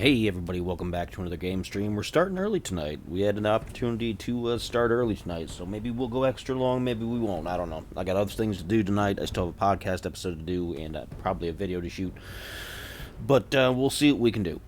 Hey everybody, welcome back to another game stream. We're starting early tonight. We had an opportunity to start early tonight, so maybe we'll go extra long, maybe we won't. I don't know. I got other things to do tonight. I still have a podcast episode to do and probably a video to shoot. But we'll see what we can do.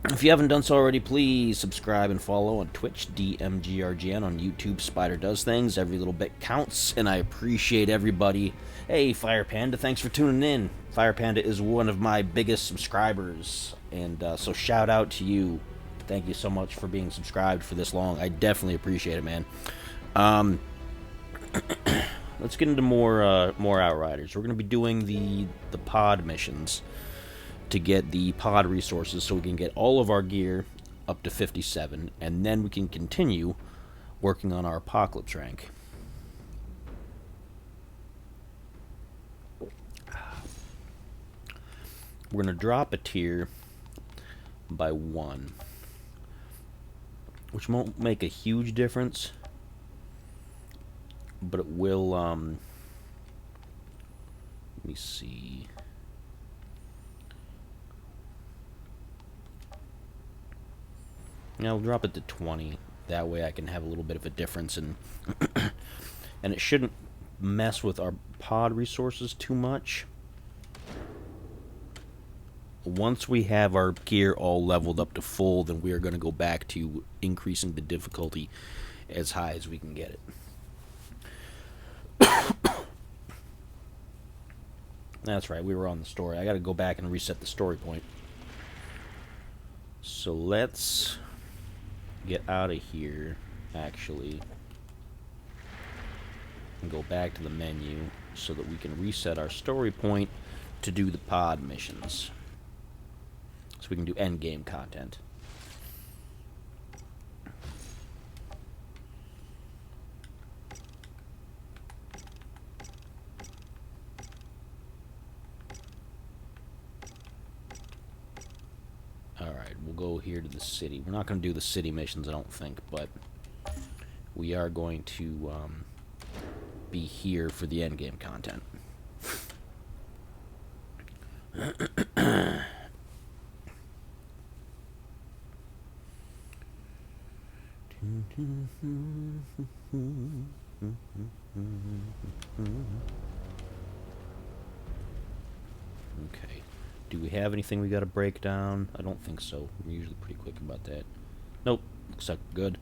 If you haven't done so already, please subscribe and follow on Twitch, DMGRGN, on YouTube, Spider Does Things. Every little bit counts, and I appreciate everybody. Hey, Fire Panda, thanks for tuning in. Fire Panda is one of my biggest subscribers, and so shout out to you. Thank you so much for being subscribed for this long. I definitely appreciate it, man. Let's get into more Outriders. We're going to be doing the pod missions to get the pod resources so we can get all of our gear up to 57, and then we can continue working on our apocalypse rank. We're going to drop a tier by 1, which won't make a huge difference, but it will, let me see. I'll drop it to 20. That way I can have a little bit of a difference, and it shouldn't mess with our pod resources too much. Once we have our gear all leveled up to full, then we are going to go back to increasing the difficulty as high as we can get it. That's right, we were on the story. I got to go back and reset the story point. So let's get out of here, actually, and go back to the menu so that we can reset our story point to do the pod missions, so we can do end game content. Alright, we'll go here to the city. We're not going to do the city missions, I don't think, but we are going to be here for the endgame content. Okay. Do we have anything we gotta break down? I don't think so. We're usually pretty quick about that. Nope. Looks like good.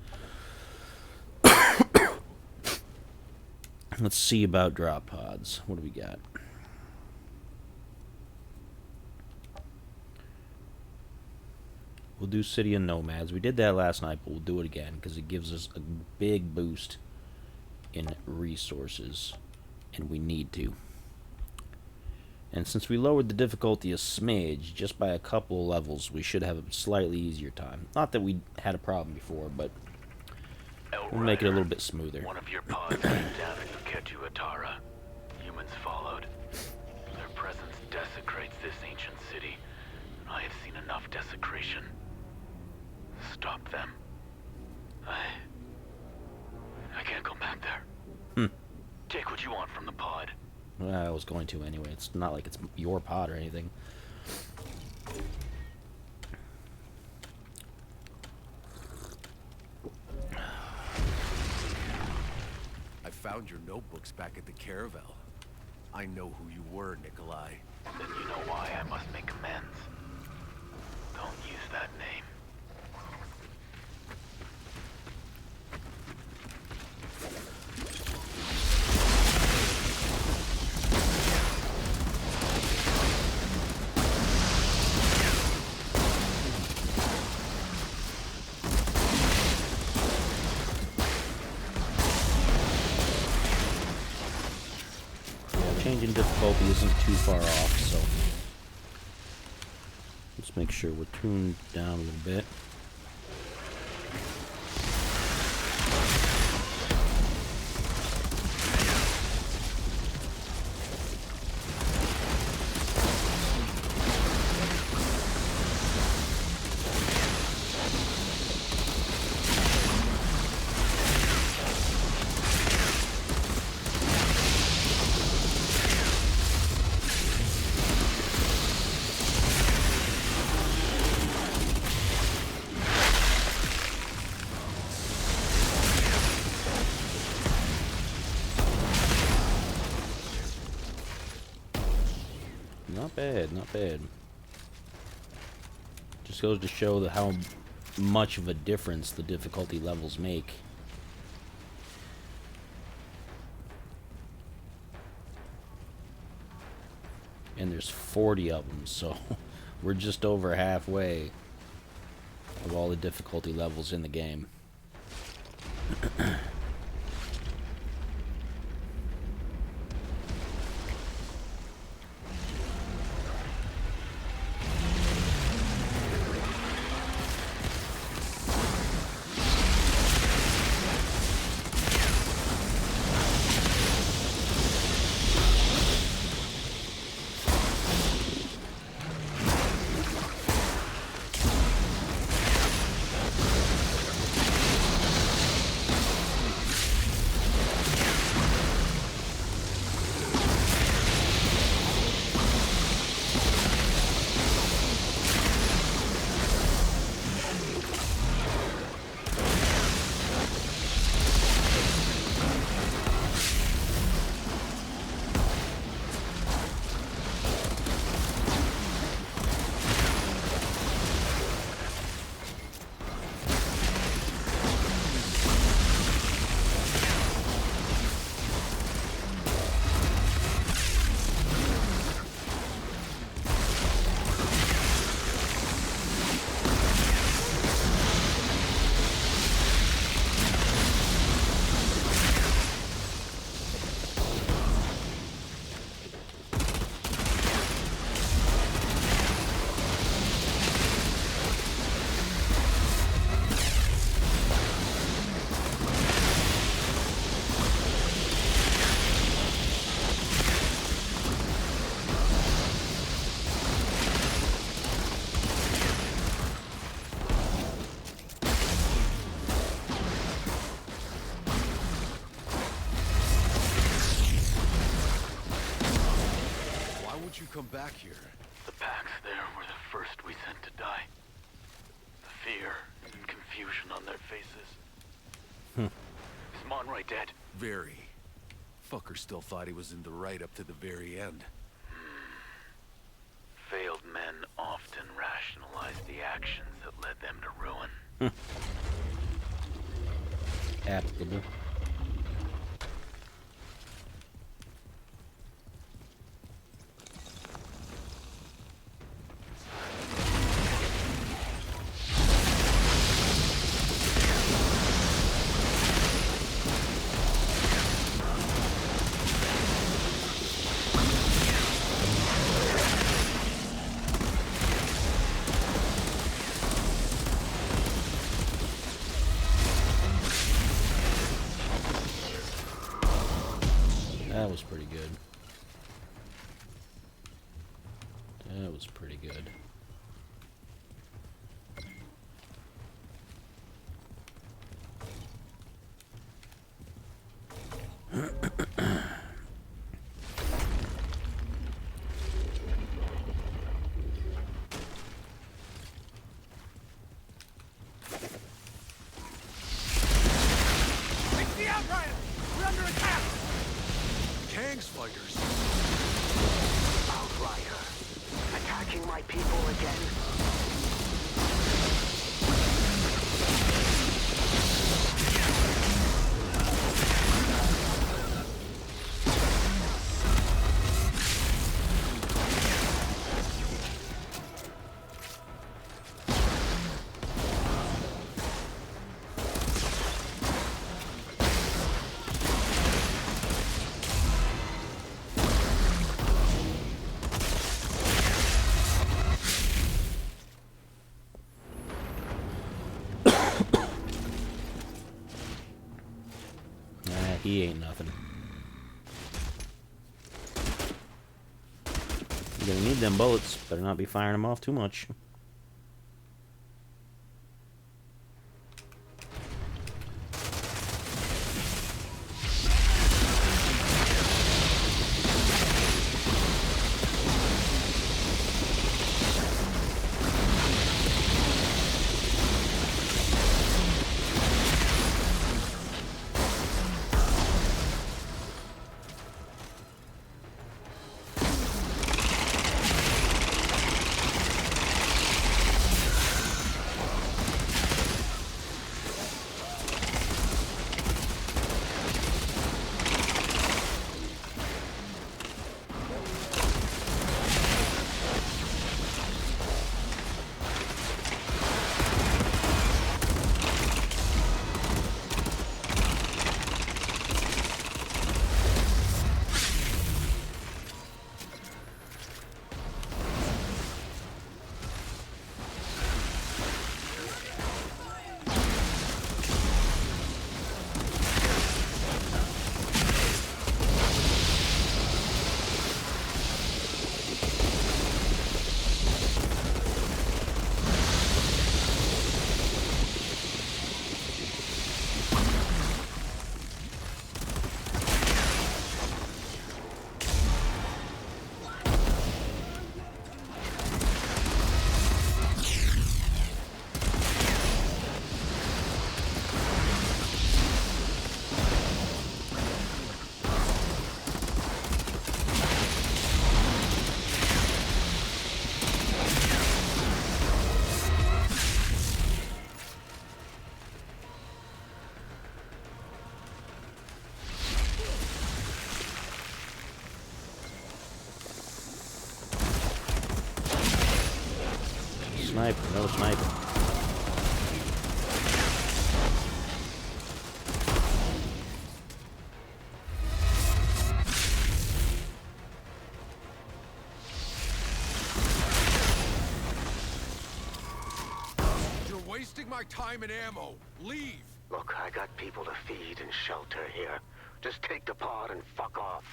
Let's see about drop pods. What do we got? We'll do City and Nomads. We did that last night, but we'll do it again because it gives us a big boost in resources, and we need to. And since we lowered the difficulty a smidge, just by a couple of levels, we should have a slightly easier time. Not that we had a problem before, but we'll make it a little bit smoother. One of your pods came down in Ketu Atara. Humans followed. Their presence desecrates this ancient city. I have seen enough desecration. Stop them. I can't go back there. Take what you want from the pod. Well, I was going to anyway. It's not like it's your pod or anything. I found your notebooks back at the Caravel. I know who you were, Nikolai. Then you know why I must make amends. Don't use that name. Changing difficulty isn't too far off, so let's make sure we're tuned down a little bit. bad, not bad. Just goes to show how much of a difference the difficulty levels make. And there's 40 of them, so we're just over halfway of all the difficulty levels in the game. Come back here. The packs there were the first we sent to die. The fear and confusion on their faces. Is Monroy dead? Very. Fucker still thought he was in the right up to the very end. Failed men often rationalize the actions that led them to ruin. Applicable. That was pretty good. That was pretty good. It's the Outriders! We're under attack! Kang's fighters. Outrider. Attacking my people again. He ain't nothing. You're gonna need them bullets. Better not be firing them off too much. sniper, no sniper. You're wasting my time and ammo. Leave. Look, I got people to feed and shelter here. Just take the pod and fuck off.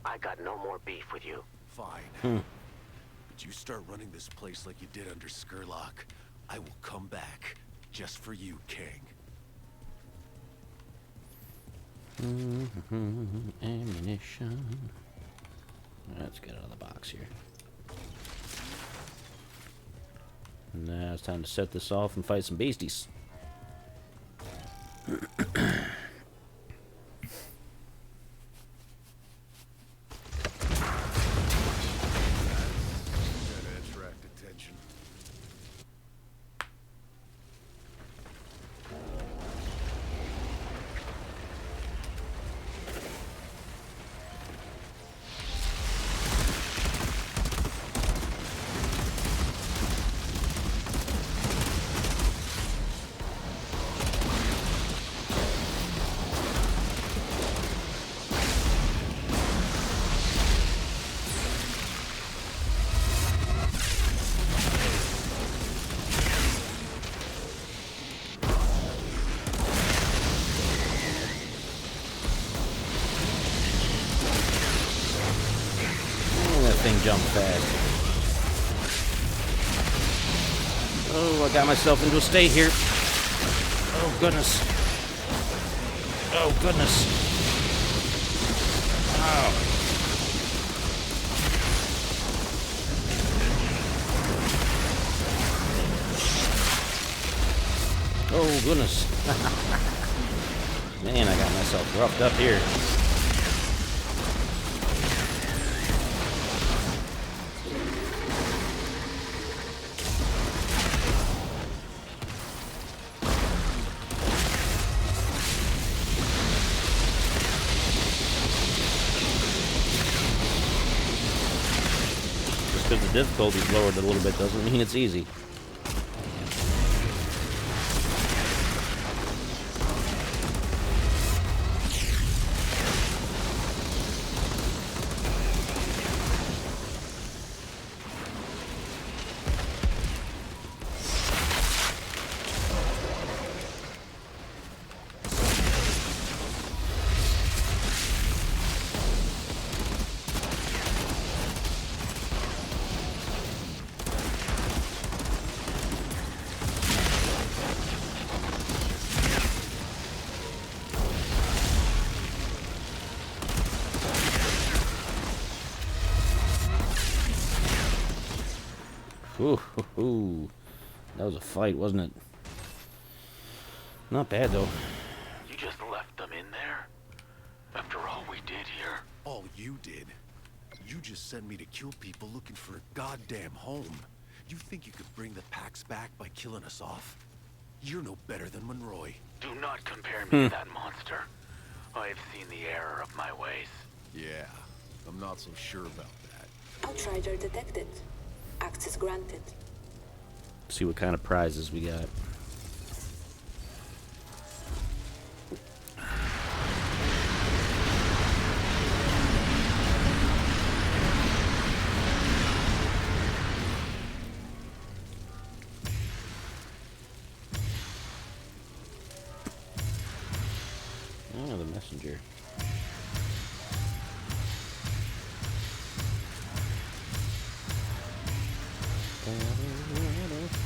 I got no more beef with you. Fine. But you start running this place like you did under Skurlock, I will come back just for you, King. Ammunition. Let's get out of the box here. Now it's time to set this off and fight some beasties. Gotta attract attention. Thing jump fast. Oh, I got myself into a state here. Oh, goodness. Oh, goodness. Oh. Oh, goodness. Man, I got myself roughed up here. Because the difficulty's lowered a little bit doesn't mean it's easy. Ooh, that was a fight, wasn't it? Not bad, though. You just left them in there? After all we did here? All you did. You just sent me to kill people looking for a goddamn home. You think you could bring the Pax back by killing us off? You're no better than Monroy. Do not compare me to that monster. I have seen the error of my ways. Yeah, I'm not so sure about that. Outrider detected. Access granted. See what kind of prizes we got. Oh, the messenger.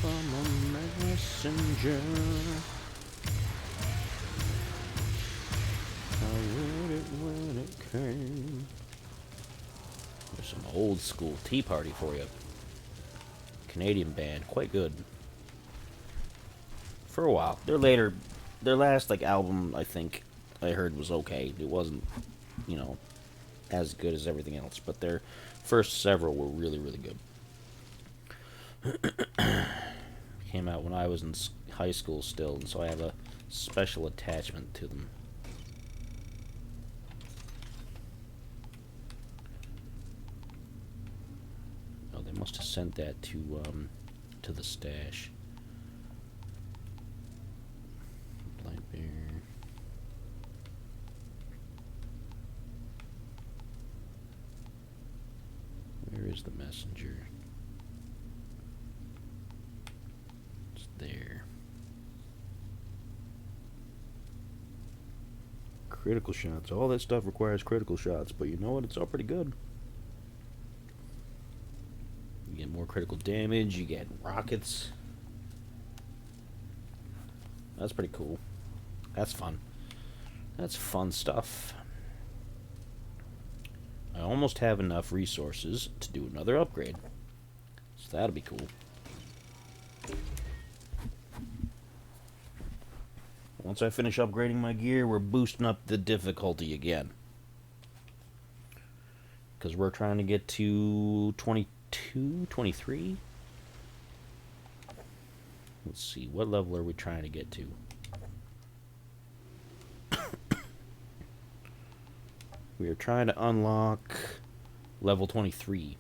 From a messenger. How would it when it came? There's some old school Tea Party for you. Canadian band, quite good. For a while. Their last album, I think I heard was okay. It wasn't, as good as everything else, but their first several were really, really good. Came out when I was in high school still, and so I have a special attachment to them. Oh, they must have sent that to to the stash. Blind bear. Where is the messenger? It's there. Critical shots. All that stuff requires critical shots, but you know what? It's all pretty good. You get more critical damage, you get rockets. That's pretty cool. That's fun. That's fun stuff. I almost have enough resources to do another upgrade. So that'll be cool. Once I finish upgrading my gear, we're boosting up the difficulty again. Because we're trying to get to 22, 23? Let's see, what level are we trying to get to? We are trying to unlock level 23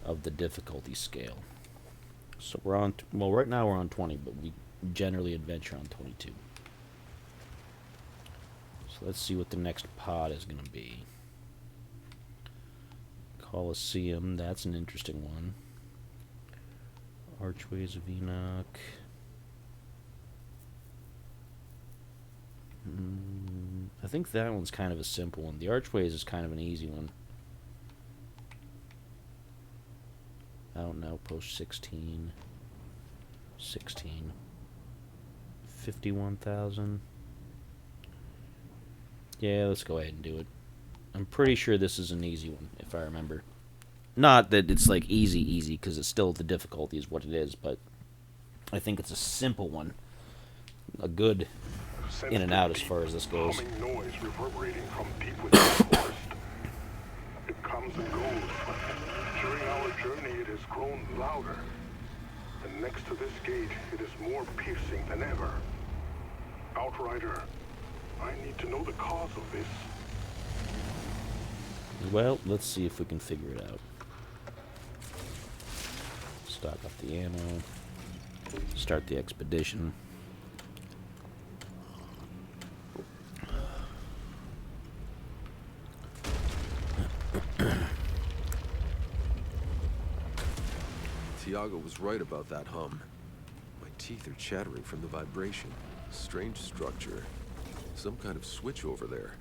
of the difficulty scale. So we're on, well, right now we're on 20, but we generally adventure on 22. So let's see what the next pod is going to be. Colosseum, that's an interesting one. Archways of Enoch. I think that one's kind of a simple one. The Archways is kind of an easy one. I don't know, post 16. 16. 51,000. Yeah, let's go ahead and do it. I'm pretty sure this is an easy one, if I remember. Not that it's like easy, because it's still the difficulty is what it is, but I think it's a simple one. A good in and out as far as this goes. Humming noise reverberating from deep within the forest. It comes and goes, but during our journey it has grown louder. And next to this gate, it is more piercing than ever. Outrider, I need to know the cause of this. Well, let's see if we can figure it out. Stock up the ammo. Start the expedition. Tiago was right about that hum. My teeth are chattering from the vibration. Strange structure. Some kind of switch over there.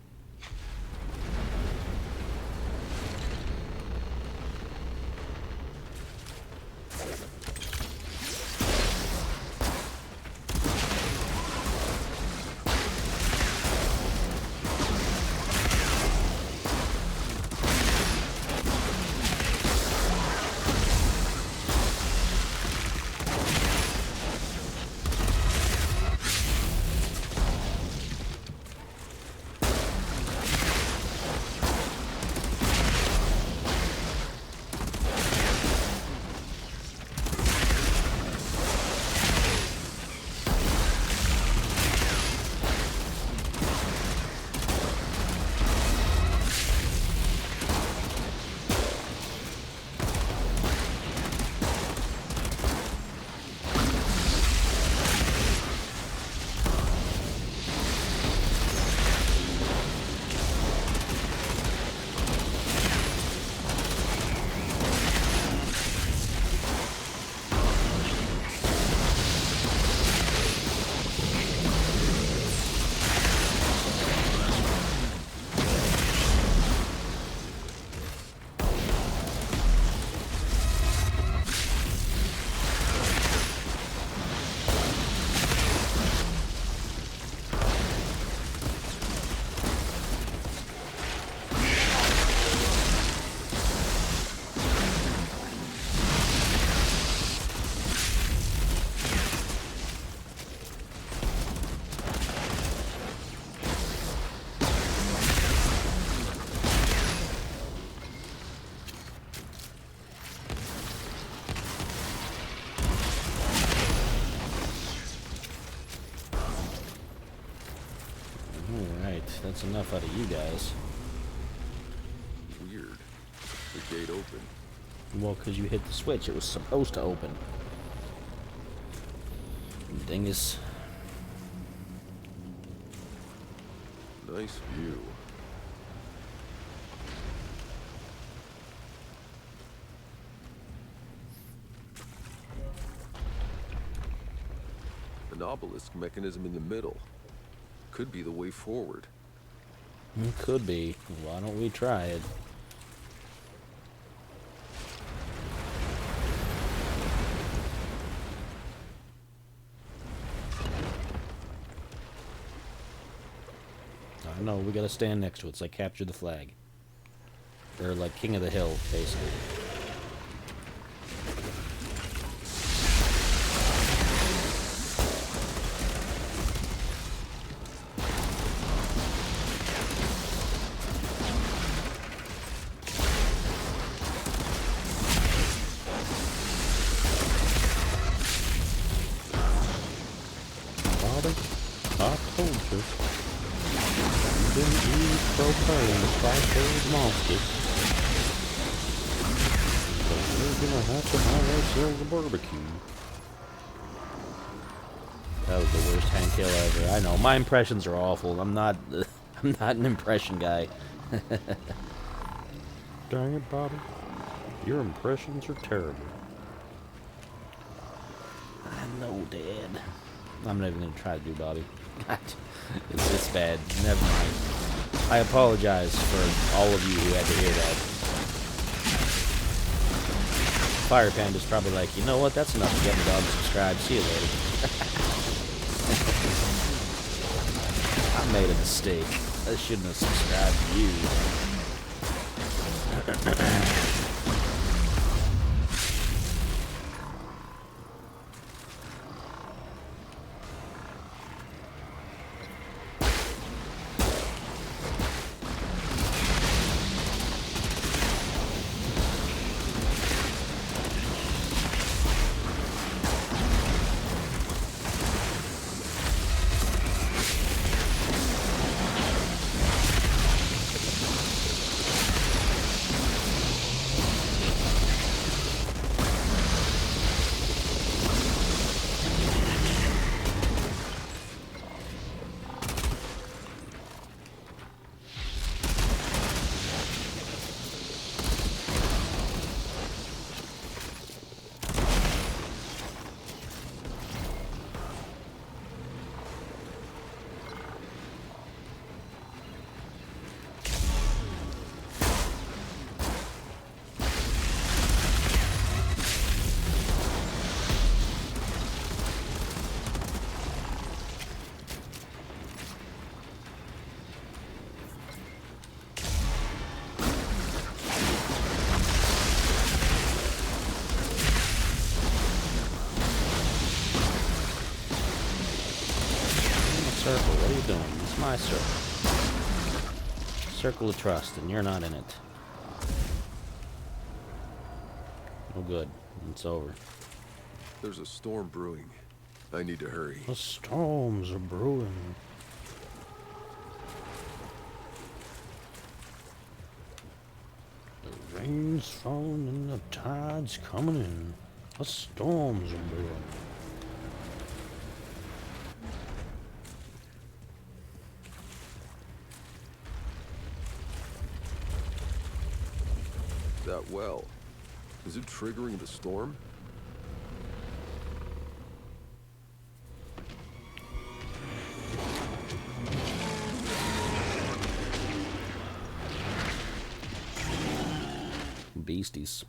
That's enough out of you guys. Weird. the gate open? Well, because you hit the switch. It was supposed to open. Dingus. Nice view. An obelisk mechanism in the middle. Could be the way forward. It could be. Why don't we try it? I know, we gotta stand next to it. It's like capture the flag. Or like King of the Hill, basically. Father, I told you. You didn't eat propane to fight those monsters. But we're gonna have to have ourselves a barbecue. That was the worst hand kill ever. I know, my impressions are awful. I'm not an impression guy. Dang it, Bobby. Your impressions are terrible. I know, Dad. I'm not even gonna try to do Bobby. It's this bad. Never mind. I apologize for all of you who had to hear that. Fire Panda's probably like, you know what? That's enough to get me dog subscribed. See you later. I made a mistake. I shouldn't have subscribed to you. Circle, what are you doing? It's my circle. Circle of trust, and you're not in it. No good. It's over. There's a storm brewing. I need to hurry. The storms are brewing. The rain's falling and the tide's coming in. The storms are brewing. That well. Is it triggering the storm? Beasties.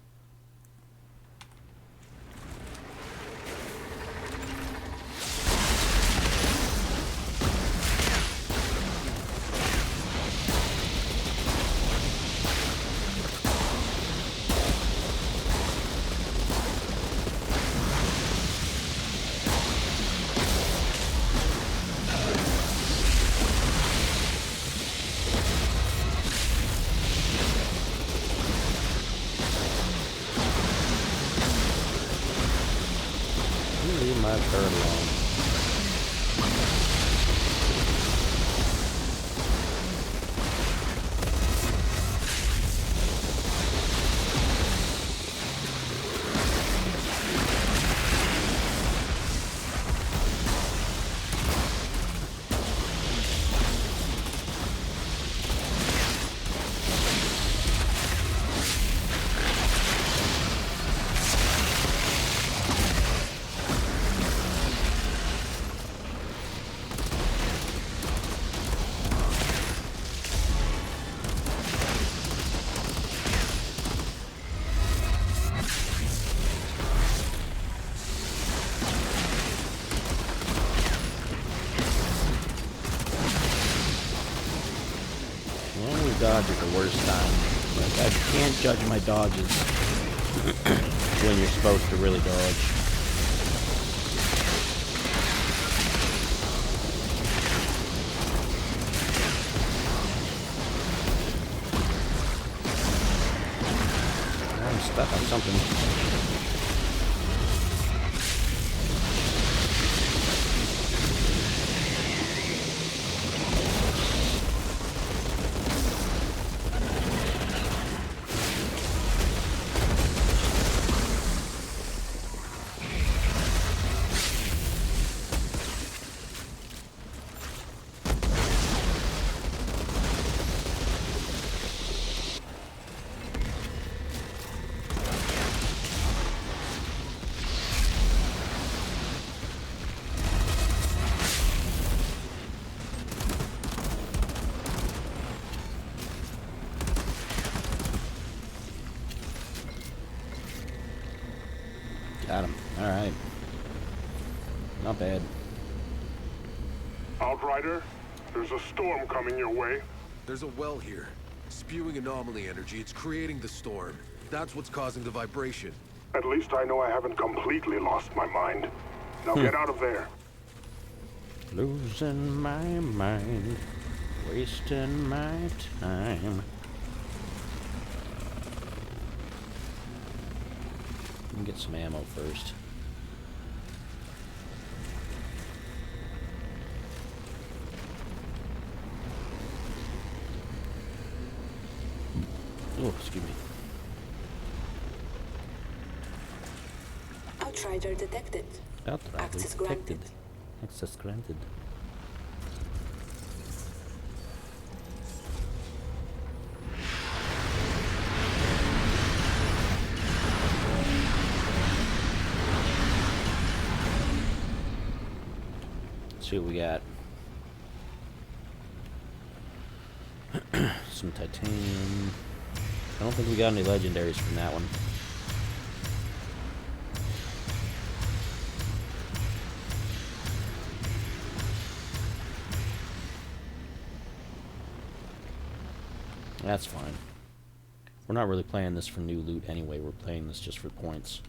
Leave my bird alone. dodge at the worst time. Like, I can't judge my dodges when you're supposed to really dodge. I'm stuck on something. Got him. Alright. Not bad. Outrider, there's a storm coming your way. There's a well here. Spewing anomaly energy. It's creating the storm. That's what's causing the vibration. At least I know I haven't completely lost my mind. Now get out of there. Losing my mind. Wasting my time. Let me get some ammo first. Oh, excuse me. Outrider detected. Outrider Access detected. granted. Access granted. Let's see what we got. Some titanium. I don't think we got any legendaries from that one. That's fine. We're not really playing this for new loot anyway. We're playing this just for points.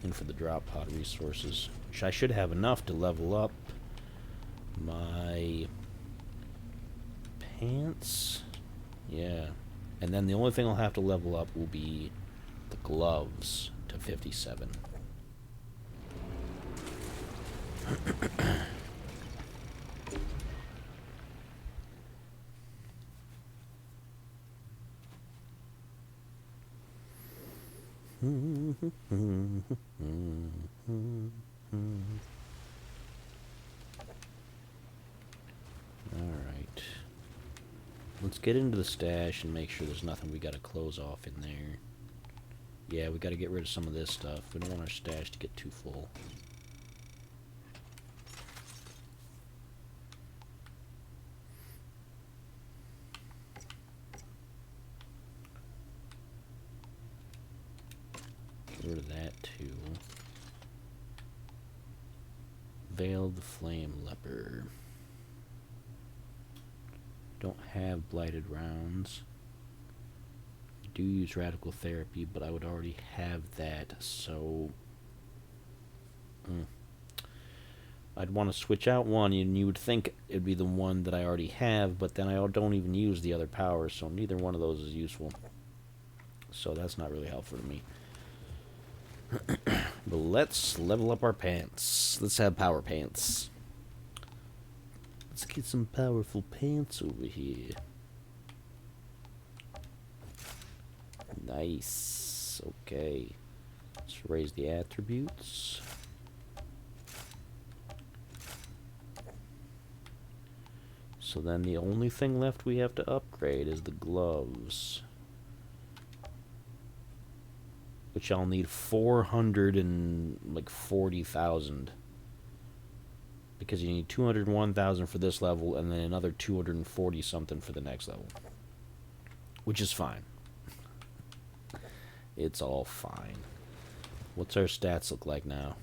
And for the drop pod resources. Which I should have enough to level up my pants. Yeah. And then the only thing I'll have to level up will be the gloves to 57. Alright. Let's get into the stash and make sure there's nothing we gotta close off in there. Yeah, we gotta get rid of some of this stuff. We don't want our stash to get too full. Get rid of that too. Veiled Flame Leper. Don't have blighted rounds. Do use radical therapy, but I would already have that, so I'd want to switch out one, and you would think it'd be the one that I already have, but then I don't even use the other powers, so neither one of those is useful. So that's not really helpful to me. But let's level up our pants. Let's have power pants. Let's get some powerful pants over here. Nice. Okay. Let's raise the attributes. So then the only thing left we have to upgrade is the gloves. Which I'll need 440,000. Because you need 201,000 for this level and then another 240 something for the next level. Which is fine. It's all fine. What's our stats look like now?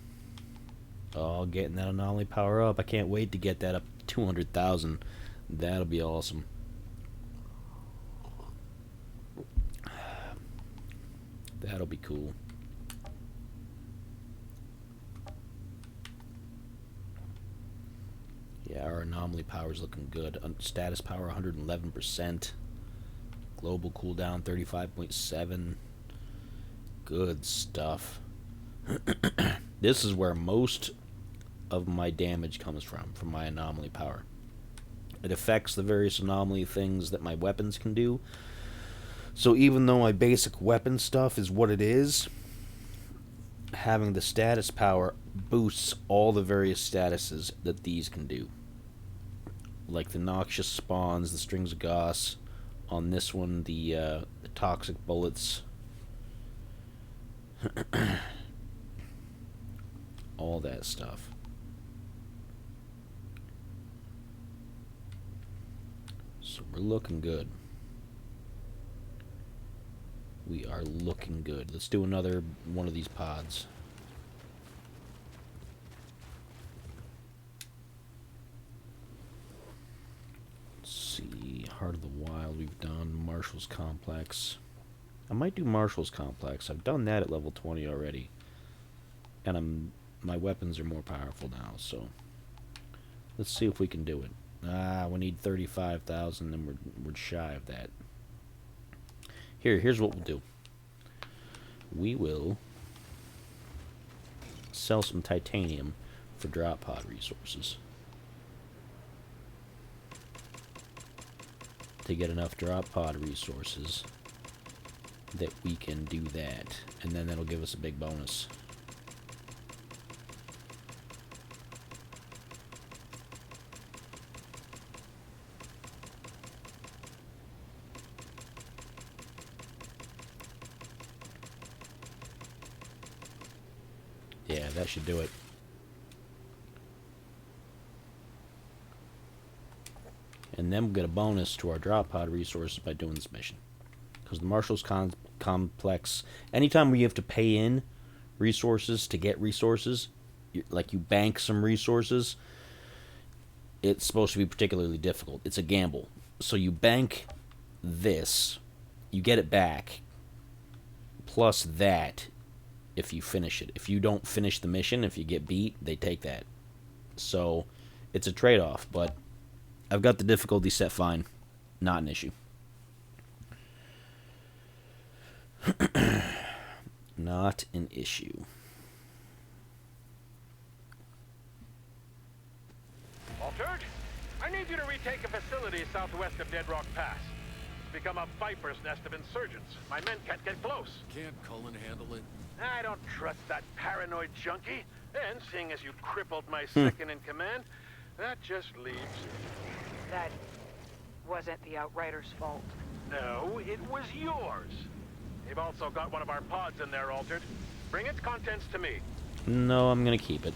Oh, getting that anomaly power up. I can't wait to get that up to 200,000. That'll be awesome. That'll be cool. Yeah, our anomaly power is looking good. Status power 111%. Global cooldown 35.7. Good stuff. This is where most of my damage comes from my anomaly power. It affects the various anomaly things that my weapons can do. So even though my basic weapon stuff is what it is, having the status power boosts all the various statuses that these can do. Like the noxious spawns, the strings of Gauss. On this one, the toxic bullets. All that stuff. So we're looking good. We are looking good. Let's do another one of these pods. Let's see. Heart of the Wild we've done. Marshall's Complex. I might do Marshall's Complex. I've done that at level 20 already. And my weapons are more powerful now, so let's see if we can do it. We need 35,000 and we're shy of that. Here's what we'll do. We will sell some titanium for drop pod resources. To get enough drop pod resources that we can do that. And then that'll give us a big bonus. Yeah, that should do it. And then we'll get a bonus to our drop pod resources by doing this mission. Because the Marshall's Complex, anytime we have to pay in resources to get resources, like you bank some resources, it's supposed to be particularly difficult. It's a gamble. So you bank this, you get it back, plus that if you finish it. If you don't finish the mission, if you get beat, they take that. So it's a trade-off, but I've got the difficulty set fine. Not an issue. Not an issue. Altered, I need you to retake a facility southwest of Dead Rock Pass. It's become a viper's nest of insurgents. My men can't get close. Can't Cullen handle it? I don't trust that paranoid junkie. And seeing as you crippled my second in command, that just leaves... That wasn't the Outriders' fault. No, it was yours. They've also got one of our pods in there, Altered. Bring its contents to me. No, I'm gonna keep it.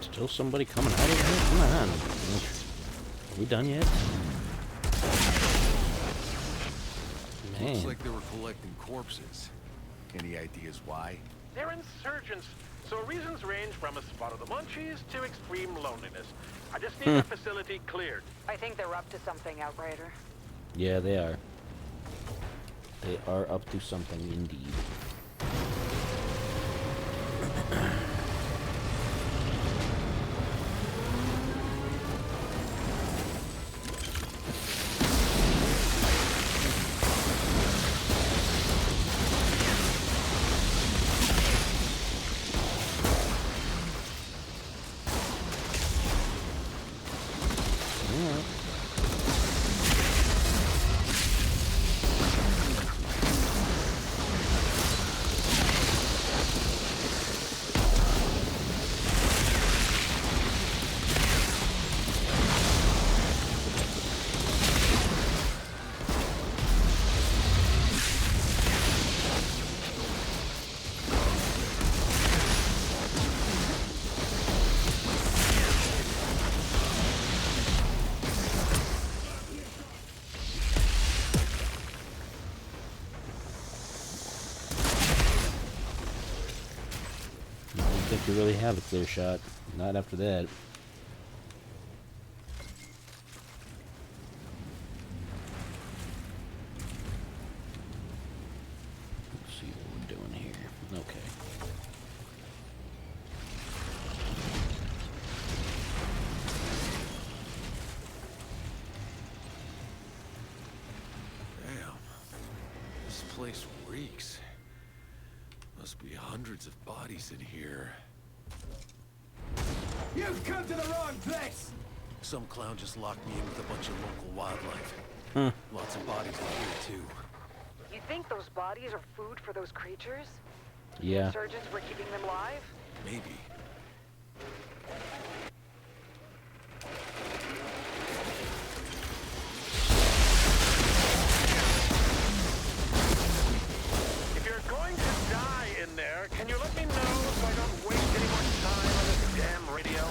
Still somebody coming out of there? Come on. Are we done yet? Man. Looks like they were collecting corpses. Any ideas why? They're insurgents, so reasons range from a spot of the munchies to extreme loneliness. I just need the facility cleared. I think they're up to something, Outrider. Yeah, they are. They are up to something indeed. I don't think you really have a clear shot. Not after that. Let's see what we're doing here. Okay. Damn. This place reeks. Must be hundreds of bodies in here. You've come to the wrong place! Some clown just locked me in with a bunch of local wildlife. Lots of bodies in here, too. You think those bodies are food for those creatures? Yeah. Insurgents were keeping them alive? Maybe. If you're going to die in there, can you let me know so I don't waste any more time on this damn radio?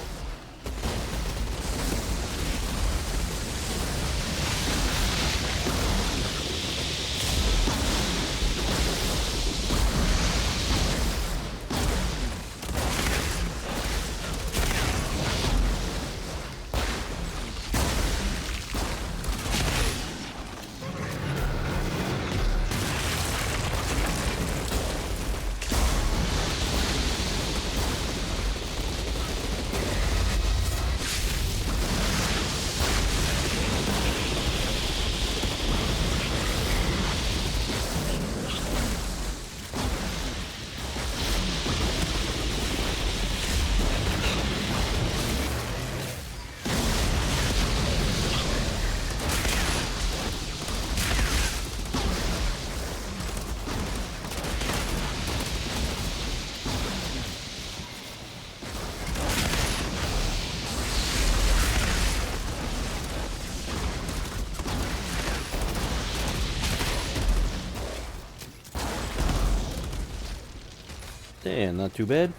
Damn, not too bad.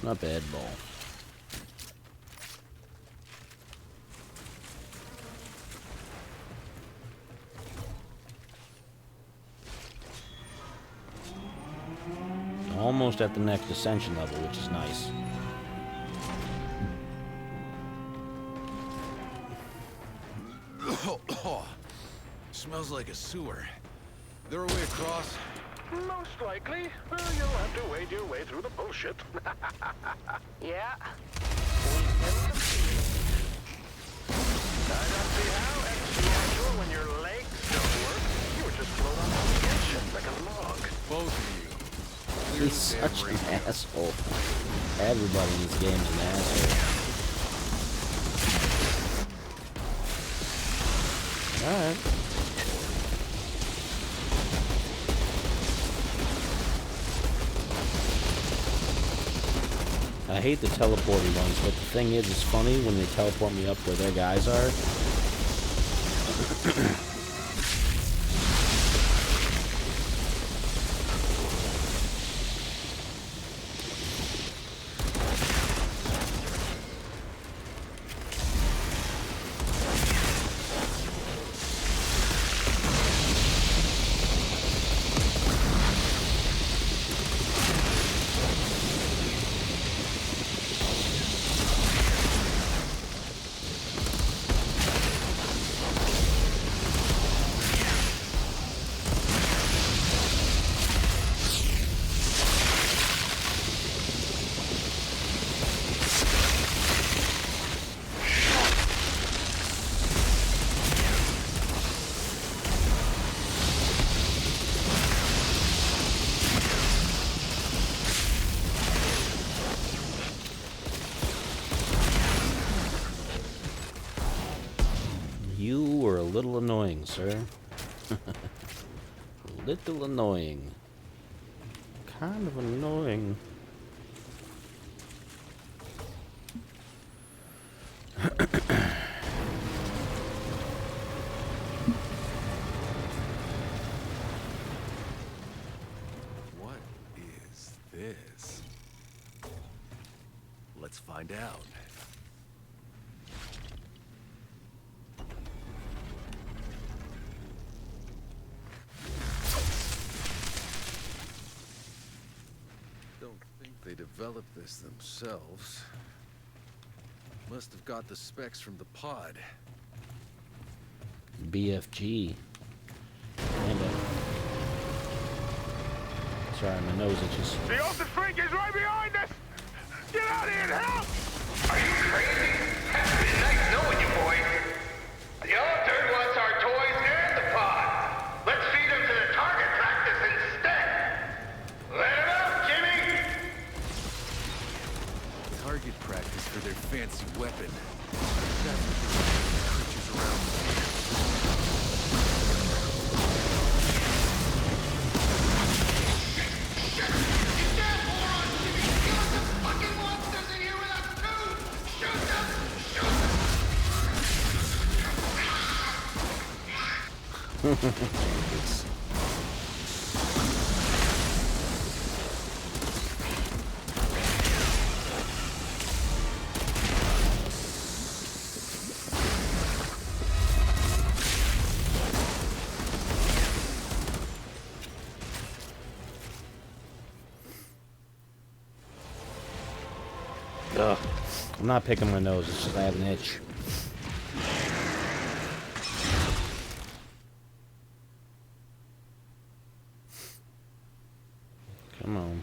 Not bad at all. Almost at the next ascension level, which is nice. Smells like a sewer. There a way across? Most likely. Well, you'll have to wade your way through the bullshit. Yeah. I don't see how extra when your legs don't work. You would just float on the edge like a log. Both of you. He's such an asshole. Everybody in this game is an asshole. Alright. I hate the teleporty ones, but the thing is, it's funny when they teleport me up where their guys are. little annoying, sir. A little annoying. Kind of annoying. What is this? Let's find out. Don't think they developed this themselves. Must have got the specs from the pod. BFG. And sorry, my nose itches. The Ultra Freak is right behind us! Get out here and help! Are you crazy? It's been nice knowing you, boy. The Altered wants our toys and the pod. Let's feed them to the target practice instead. Let it out, Jimmy! Target practice for their fancy weapon. That's what the creatures around me. Ugh. I'm not picking my nose, it's just I have an itch. Come on.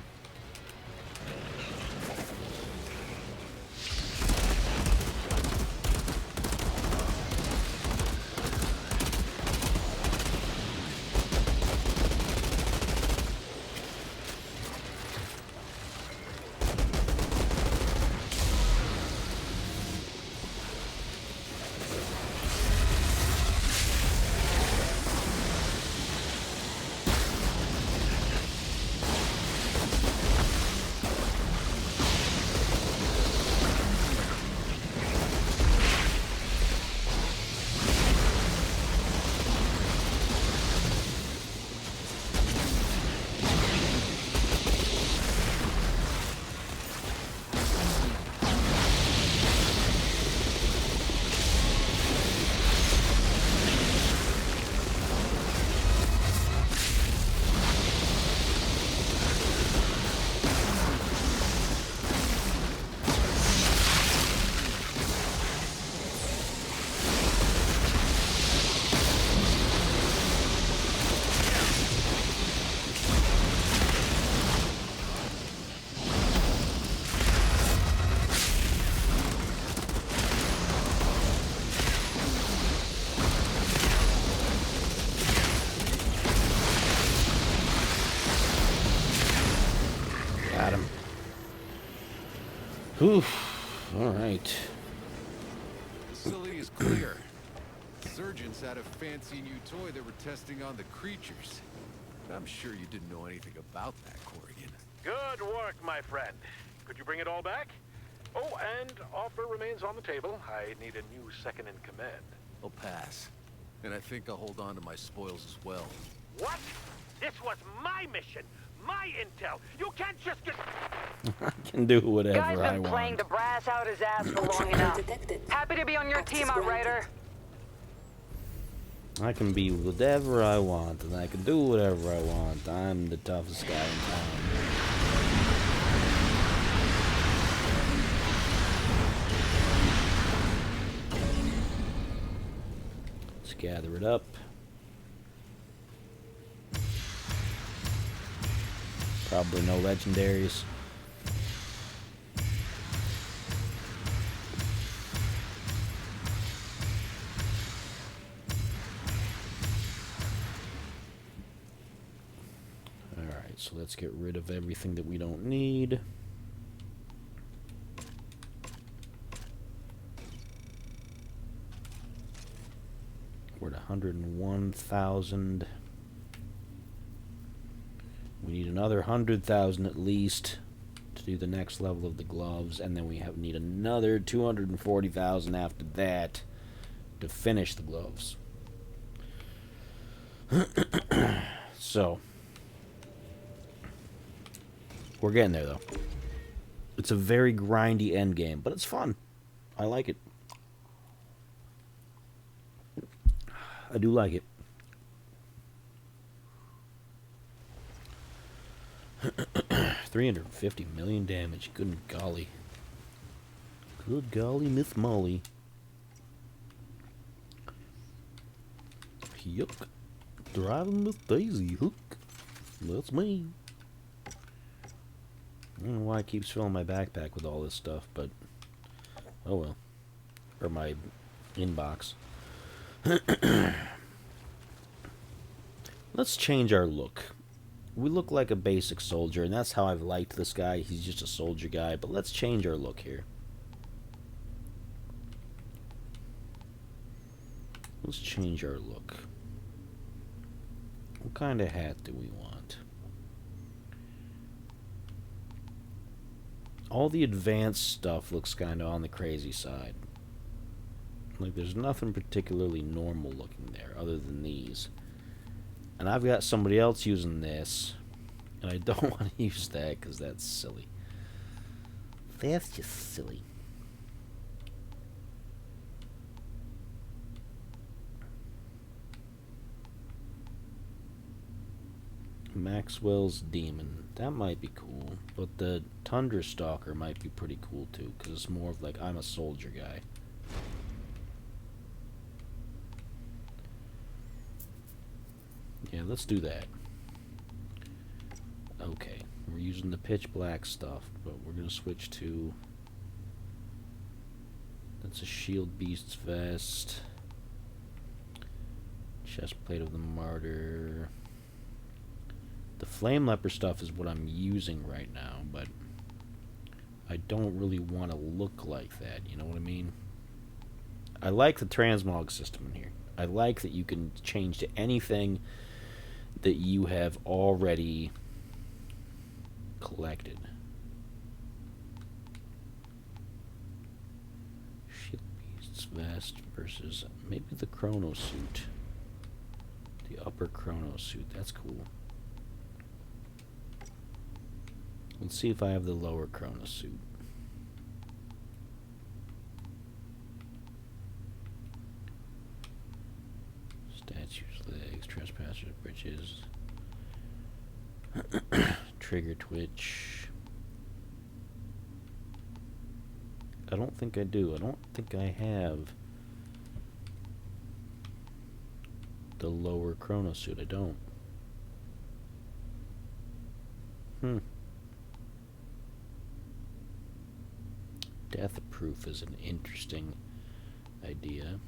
Got him. Oof. Alright. Facility is clear. Surgeons had a fancy new toy they were testing on the creatures. I'm sure you didn't know anything about that, Corrigan. Good work, my friend. Could you bring it all back? Oh, and offer remains on the table. I need a new second in command. I'll pass. And I think I'll hold on to my spoils as well. What? This was my mission, my intel. You can't just get... I can do whatever Guy's I been playing want. the brass out his ass for long enough. Happy to be on your team, Outrider. I can be whatever I want, and I can do whatever I want. I'm the toughest guy in town. Let's gather it up. Probably no legendaries. Alright, so let's get rid of everything that we don't need. We're at 101,000. We need another 100,000 at least to do the next level of the gloves, and then we need another 240,000 after that to finish the gloves. So, we're getting there, though. It's a very grindy end game, but it's fun. I like it. I do like it. $350 million damage. Good golly. Good golly, Miss Molly. Yuck. Driving Miss Daisy. Hook. That's me. I don't know why it keeps filling my backpack with all this stuff, but oh well. Or my inbox. Let's change our look. We look like a basic soldier, and that's how I've liked this guy. He's just a soldier guy, but let's change our look here. Let's change our look. What kind of hat do we want? All the advanced stuff looks kind of on the crazy side. Like, there's nothing particularly normal looking there other than these. And I've got somebody else using this, and I don't want to use that because that's silly. That's just silly. Maxwell's Demon. That might be cool, but the Tundra Stalker might be pretty cool too, because it's more of like, I'm a soldier guy. Yeah, let's do that. Okay, we're using the pitch black stuff, but we're going to switch to... That's a Shield Beast's vest. Chestplate of the Martyr. The Flame Leper stuff is what I'm using right now, but I don't really want to look like that, you know what I mean? I like the transmog system in here. I like that you can change to anything that you have already collected. Shield Beast's vest versus maybe the Chrono suit. The upper Chrono suit, that's cool. Let's see if I have the lower Chrono suit. Statue's legs, Trespasser's britches. Trigger twitch. I don't think I do. I don't think I have the lower Chrono suit. I don't. Death proof is an interesting idea.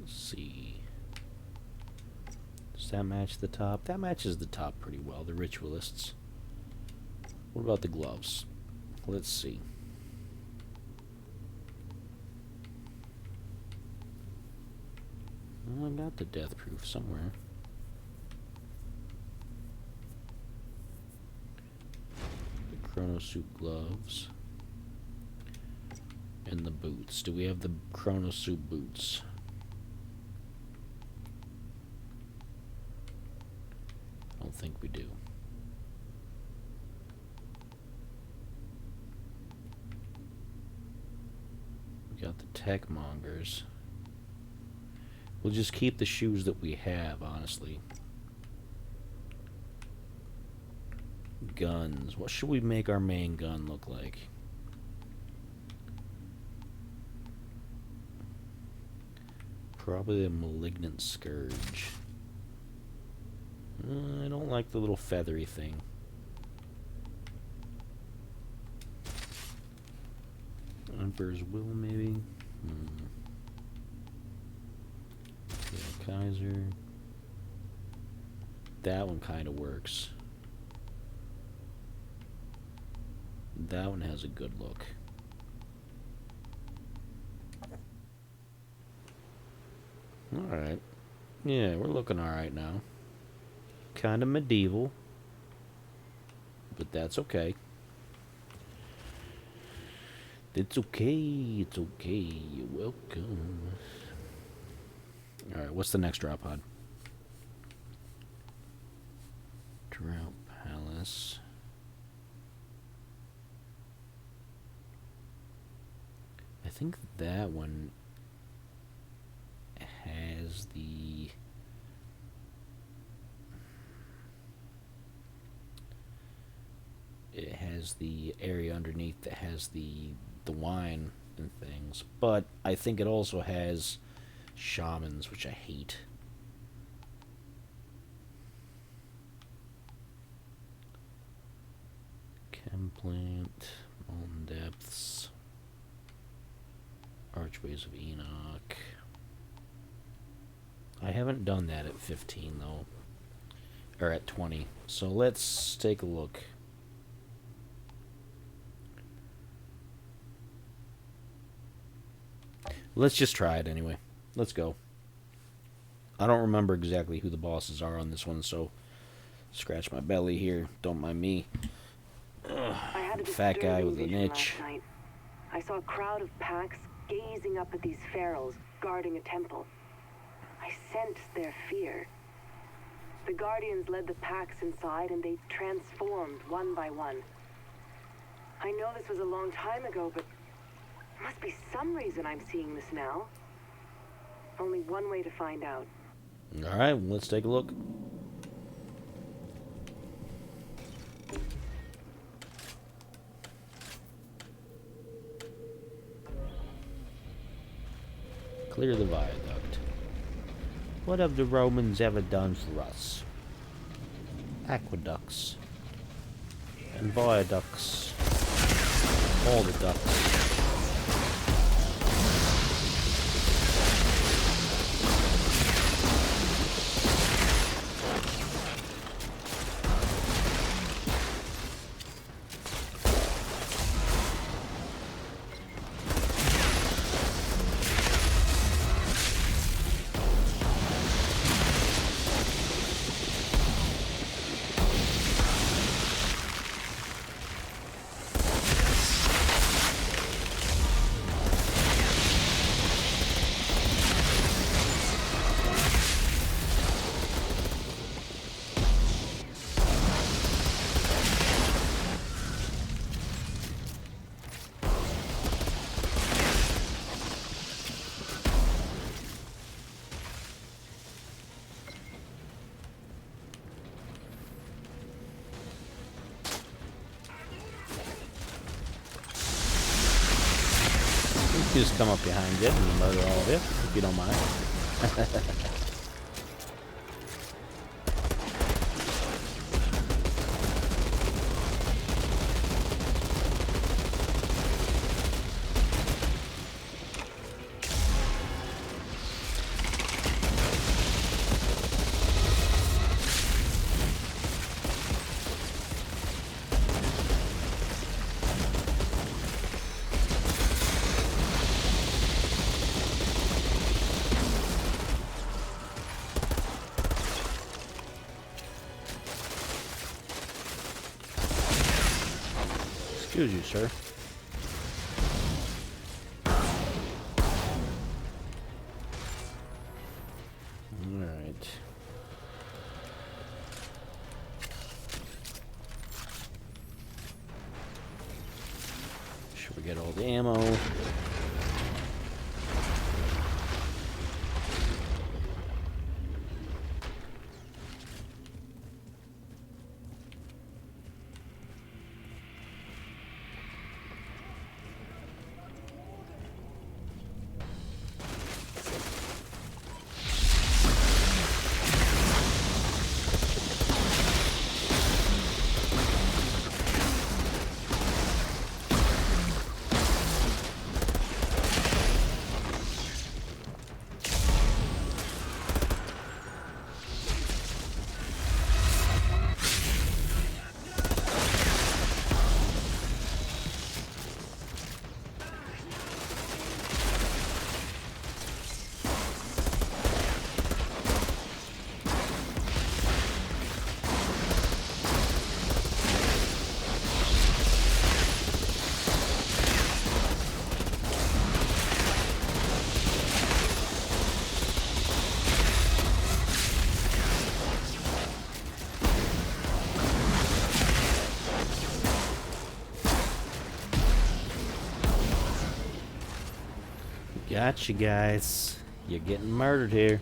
Let's see. Does that match the top? That matches the top pretty well, the Ritualists. What about the gloves? Let's see. Well, I got the death proof somewhere. Chrono suit gloves and the boots. Do we have the Chrono suit boots? I don't think we do. We got the tech mongers. We'll just keep the shoes that we have, honestly. Guns. What should we make our main gun look like? Probably a Malignant Scourge. I don't like the little feathery thing. Emperor's Will, maybe? Yeah, Kaiser. That one kind of works. That one has a good look. Alright. Yeah, we're looking alright now. Kind of medieval. But that's okay. It's okay. It's okay. You're welcome. Alright, what's the next drop pod? Drought Palace. I think that one has the... It has the area underneath that has the wine and things. But I think it also has shamans, which I hate. Chem plant, mountain depths, archways of Enoch. I haven't done that at 15 though, or at 20. So let's take a look. Let's just try it anyway. Let's go. I don't remember exactly who the bosses are on this one, so scratch my belly here. Don't mind me. I had a Fat guy with disturbing an vision itch. last night. I saw a crowd of packs gazing up at these pharaohs guarding a temple. I sensed their fear. The guardians led the packs inside and they transformed one by one. I know this was a long time ago, but there must be some reason I'm seeing this now. Only one way to find out. Alright, let's take a look. Clear the viaduct. What have the Romans ever done for us? Aqueducts. And viaducts. All the ducts. Just come up behind you and murder all of you, if you don't mind. Excuse you, sir. Alright. Should we get all the ammo? Gotcha, guys. You're getting murdered here.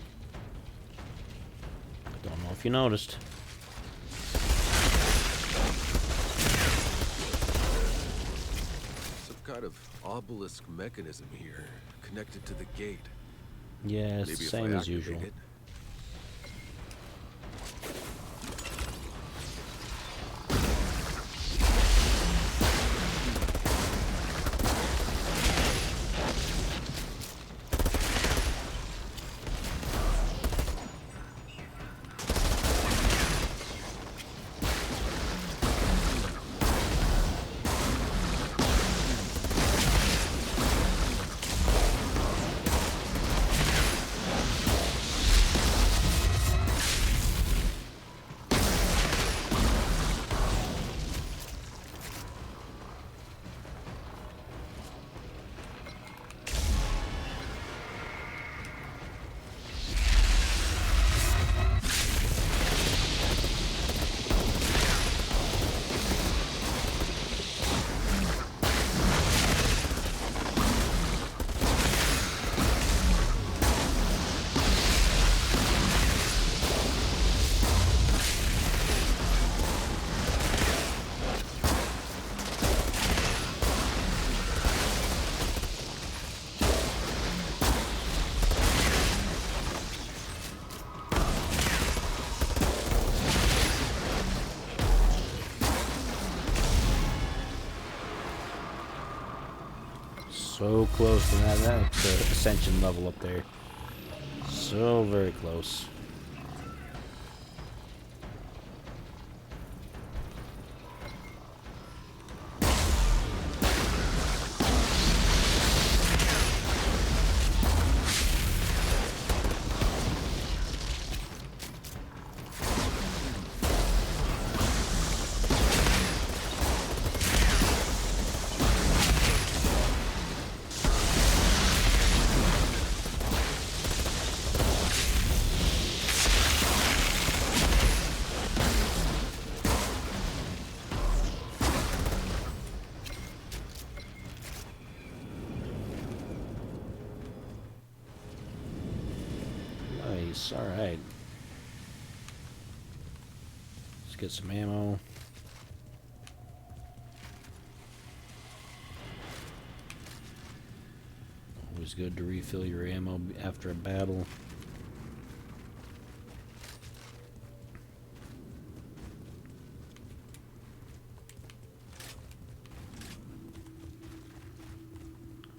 Don't know if you noticed. Some kind of obelisk mechanism here, connected to the gate. Yeah, it's Maybe the if same I as usual. activate it. So close to that ascension level up there. So very close. Nice, alright. Let's get some ammo. Always good to refill your ammo after a battle.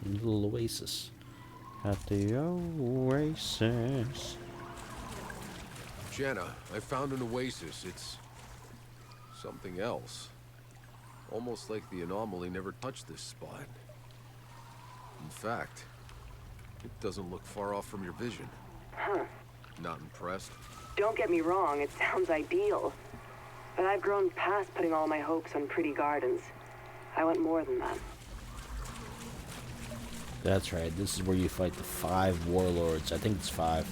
Little oasis. At the oasis. Jenna, I found an oasis. It's something else. Almost like the anomaly never touched this spot. In fact, it doesn't look far off from your vision. Huh. Not impressed? Don't get me wrong, it sounds ideal. But I've grown past putting all my hopes on pretty gardens. I want more than that. That's right, this is where you fight the 5 warlords. I think it's 5.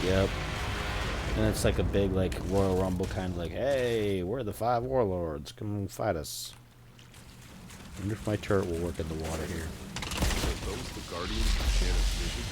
Yep. And it's like a big, like, Royal Rumble kind of like, hey, we're the 5 warlords. Come fight us. I wonder if my turret will work in the water here. Are those the Guardians of Shanna's vision?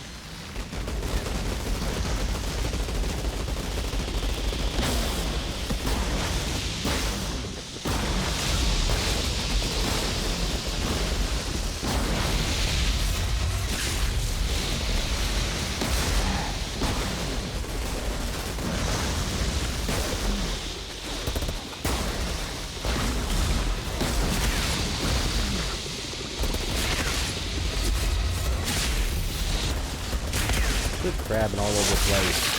Quit crabbing all over the place.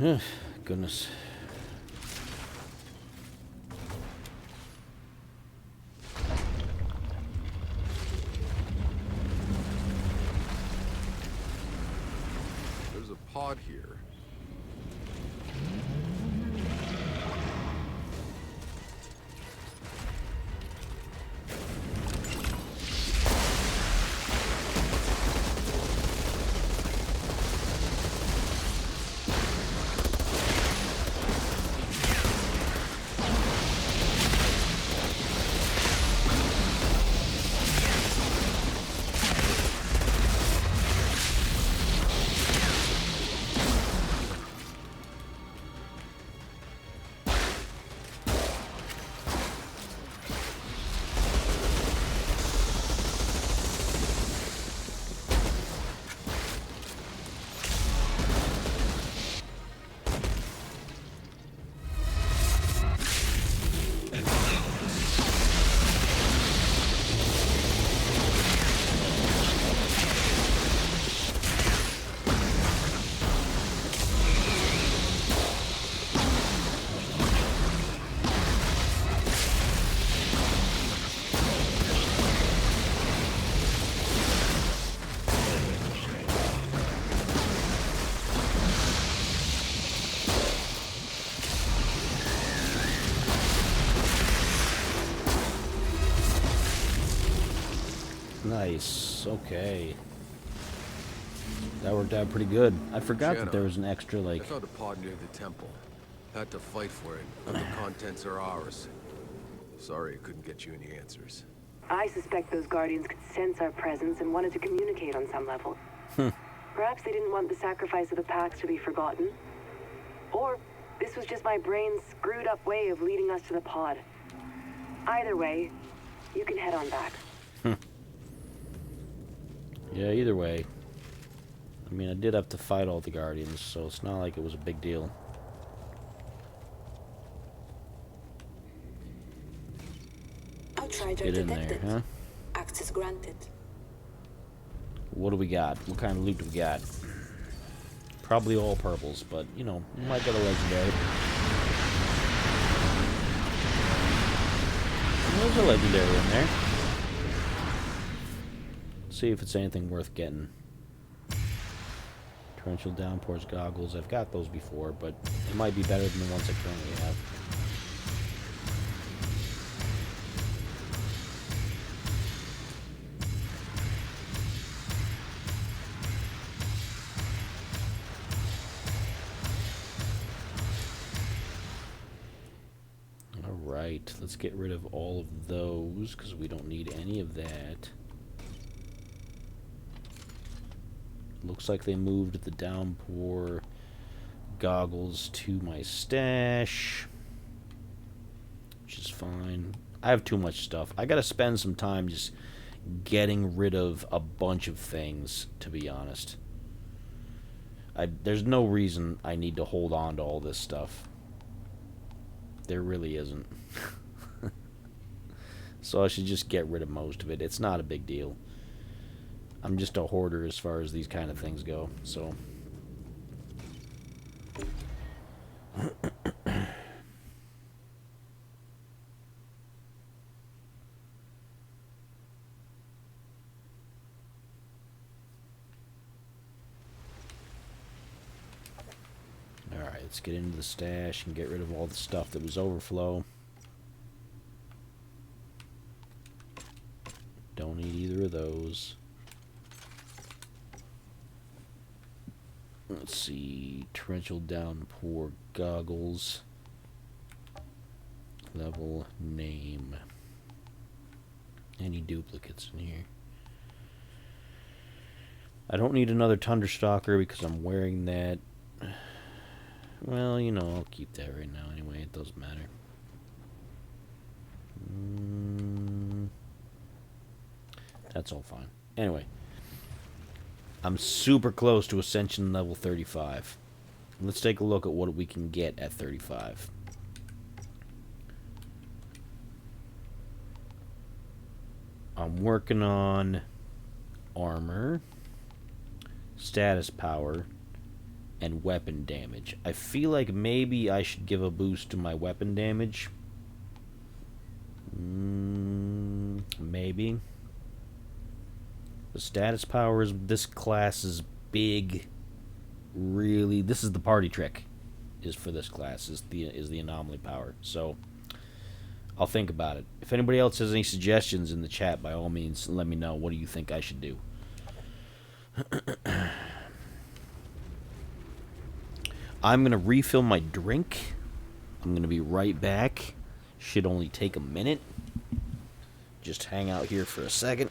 Goodness. There's a pod here. Nice. Okay. That worked out pretty good. I forgot that there was an extra, like... I found a pod near the temple. Had to fight for it, but the contents are ours. Sorry I couldn't get you any answers. I suspect those Guardians could sense our presence and wanted to communicate on some level. Perhaps they didn't want the sacrifice of the Pax to be forgotten. Or this was just my brain's screwed up way of leading us to the pod. Either way, you can head on back. Yeah, either way. I mean, I did have to fight all the Guardians, so it's not like it was a big deal. Outrider Get in detected. there, huh? Access granted. What do we got? What kind of loot do we got? Probably all purples, but, you know, we might get a legendary. There's a legendary in there. See if it's anything worth getting. Torrential downpours goggles. I've got those before, but it might be better than the ones I currently have. Alright, let's get rid of all of those, because we don't need any of that. Looks like they moved the downpour goggles to my stash, which is fine. I have too much stuff. I gotta spend some time just getting rid of a bunch of things, to be honest. There's no reason I need to hold on to all this stuff. There really isn't. So I should just get rid of most of it. It's not a big deal. I'm just a hoarder as far as these kind of things go, so... Alright, let's get into the stash and get rid of all the stuff that was overflow. Don't need either of those. Let's see, torrential downpour goggles, level, name. Any duplicates in here? I don't need another Thunderstalker because I'm wearing that. Well, you know, I'll keep that right now anyway, it doesn't matter. That's all fine. Anyway. I'm super close to Ascension level 35. Let's take a look at what we can get at 35. I'm working on armor, status power, and weapon damage. I feel like maybe I should give a boost to my weapon damage. Maybe. The status powers, this class is big. Really, this is the party trick. Is for this class is the anomaly power. So I'll think about it. If anybody else has any suggestions in the chat, by all means, let me know. What do you think I should do? I'm gonna refill my drink. I'm gonna be right back. Should only take a minute. Just hang out here for a second.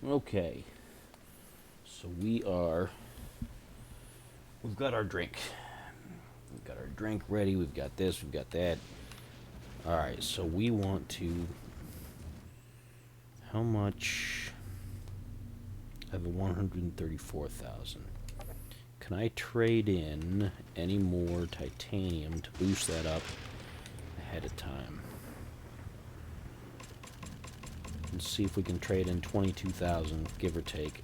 Okay, so we've got our drink. We've got our drink ready, we've got this, we've got that. Alright, so we want to... How much? I have a 134,000. Can I trade in any more titanium to boost that up ahead of time? Let's see if we can trade in 22,000, give or take.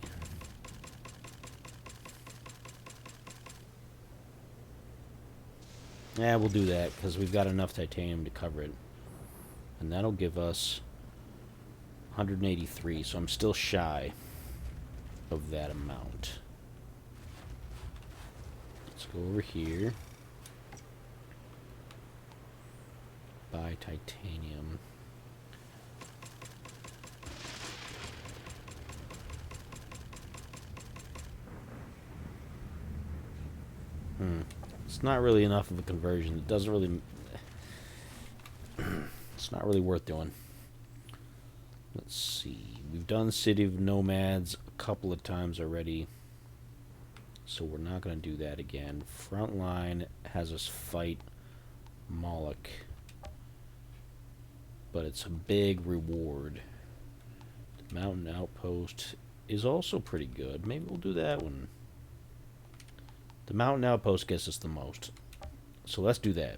Yeah, we'll do that, because we've got enough titanium to cover it. And that'll give us 183, so I'm still shy of that amount. Let's go over here. Buy titanium. It's not really enough of a conversion. It doesn't really... It's not really worth doing. Let's see. We've done City of Nomads a couple of times already. So we're not going to do that again. Frontline has us fight Moloch. But it's a big reward. The Mountain Outpost is also pretty good. Maybe we'll do that one. The Mountain Outpost gets us the most. So let's do that.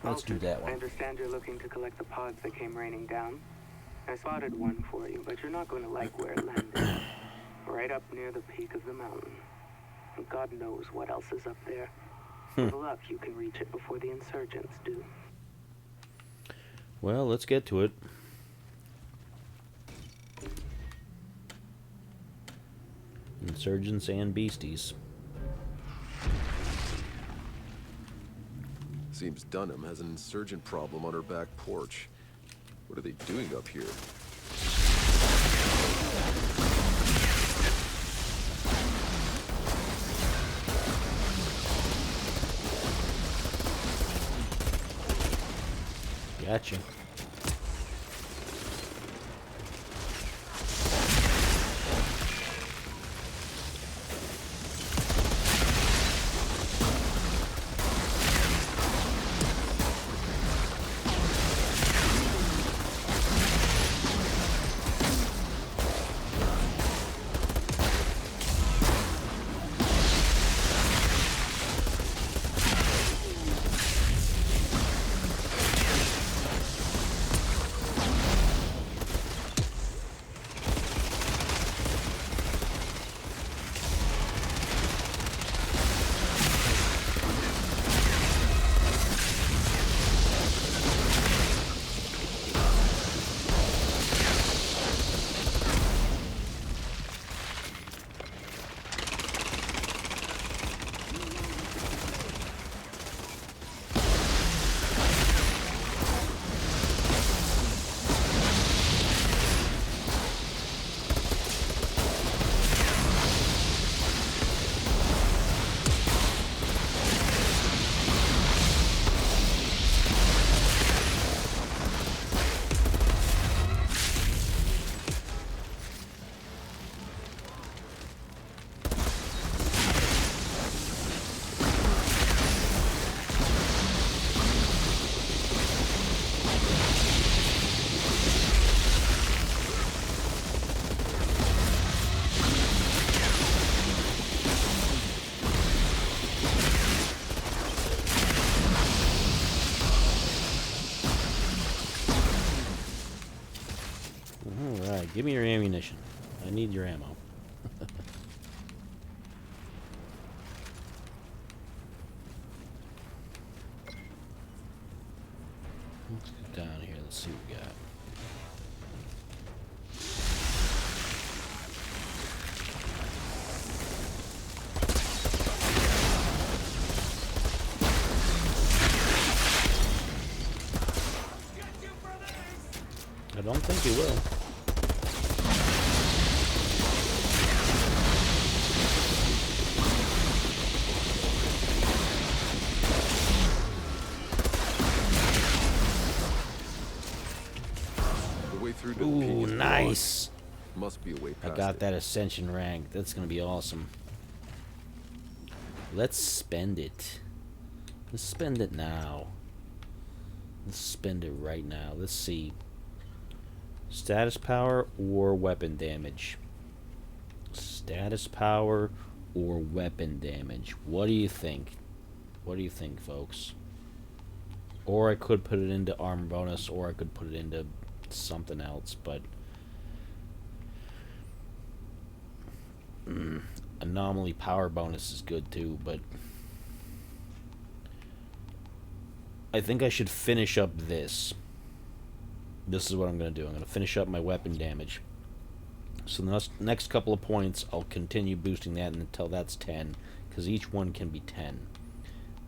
Let's do that one. I understand you're looking to collect the pods that came raining down. I spotted one for you, but you're not going to like where it landed. Right up near the peak of the mountain. And God knows what else is up there. With luck, you can reach it before the insurgents do. Well, let's get to it. Insurgents and beasties. Seems Dunham has an insurgent problem on her back porch. What are they doing up here? Gotcha. Give me your ammunition. I need your ammo. Let's get down here. Let's see what we got. I don't think you will. The way through to the Ooh, King's nice. Palace. Must be a way I past got it. that ascension rank. That's gonna be awesome. Let's spend it. Let's spend it now. Let's spend it right now. Let's see. Status power or weapon damage? Status power or weapon damage? What do you think? What do you think, folks? Or I could put it into armor bonus, or I could put it into something else, but anomaly power bonus is good too, but I think I should finish up this. This is what I'm going to do. I'm going to finish up my weapon damage. So the next couple of points, I'll continue boosting that until that's 10, because each one can be 10.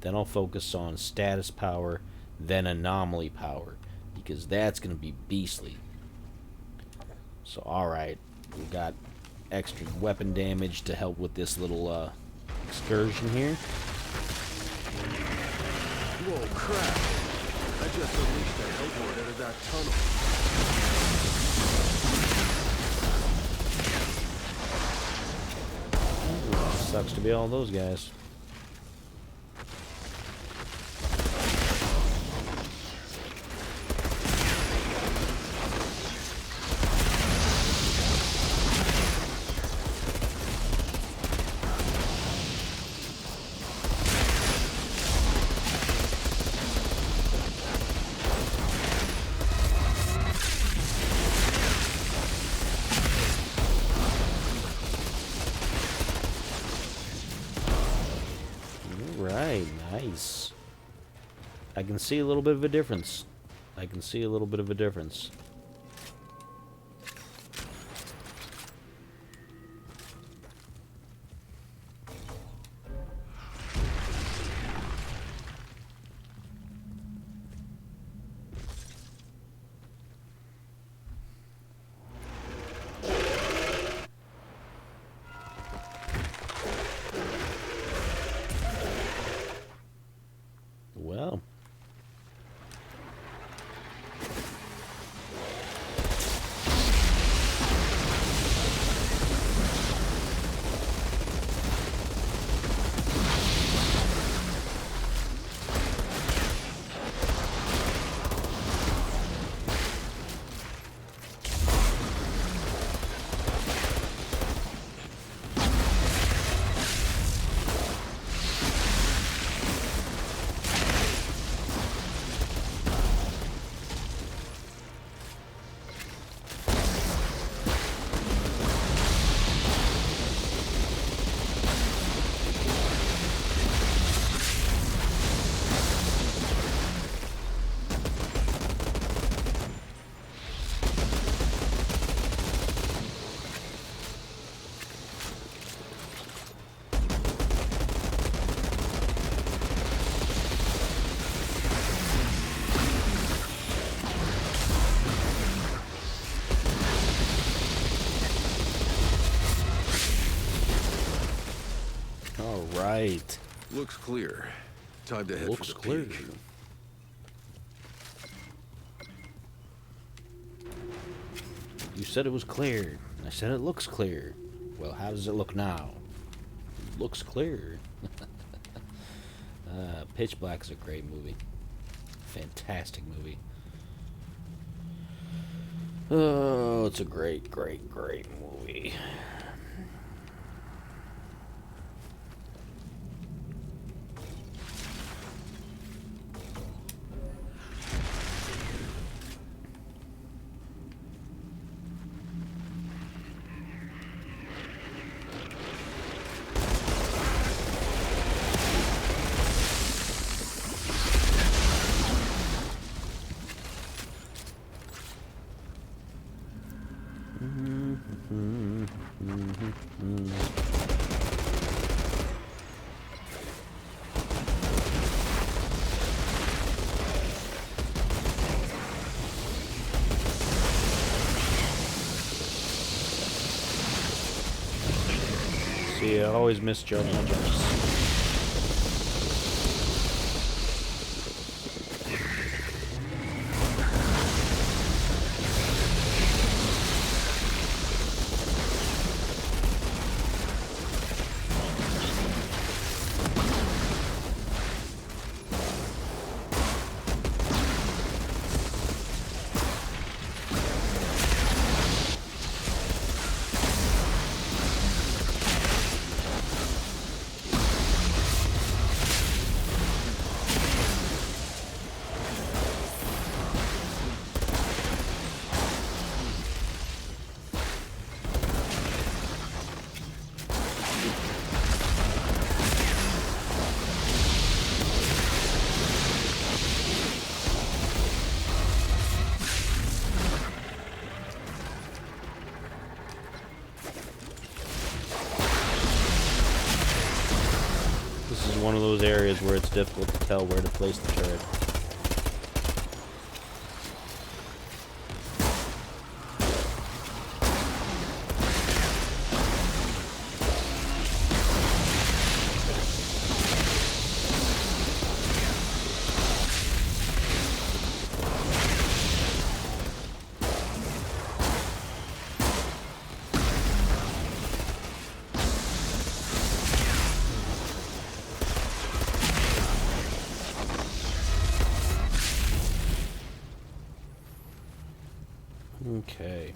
Then I'll focus on status power, then anomaly power, because that's going to be beastly. So, alright, we got extra weapon damage to help with this little excursion here. Whoa, crap! I just unleashed that hellboard out of that tunnel. Sucks to be all those guys. Right, nice. I can see a little bit of a difference. I can see a little bit of a difference. Well. All right. Looks clear. Time to head Looks for the clear. peak. You said it was clear. I said it looks clear. Well, how does it look now? Looks clear. Pitch Black is a great movie. Fantastic movie. Oh, it's a great, great, great movie. See, I always misjudge my judges. This is one of those areas where it's difficult to tell where to place the turret. Okay.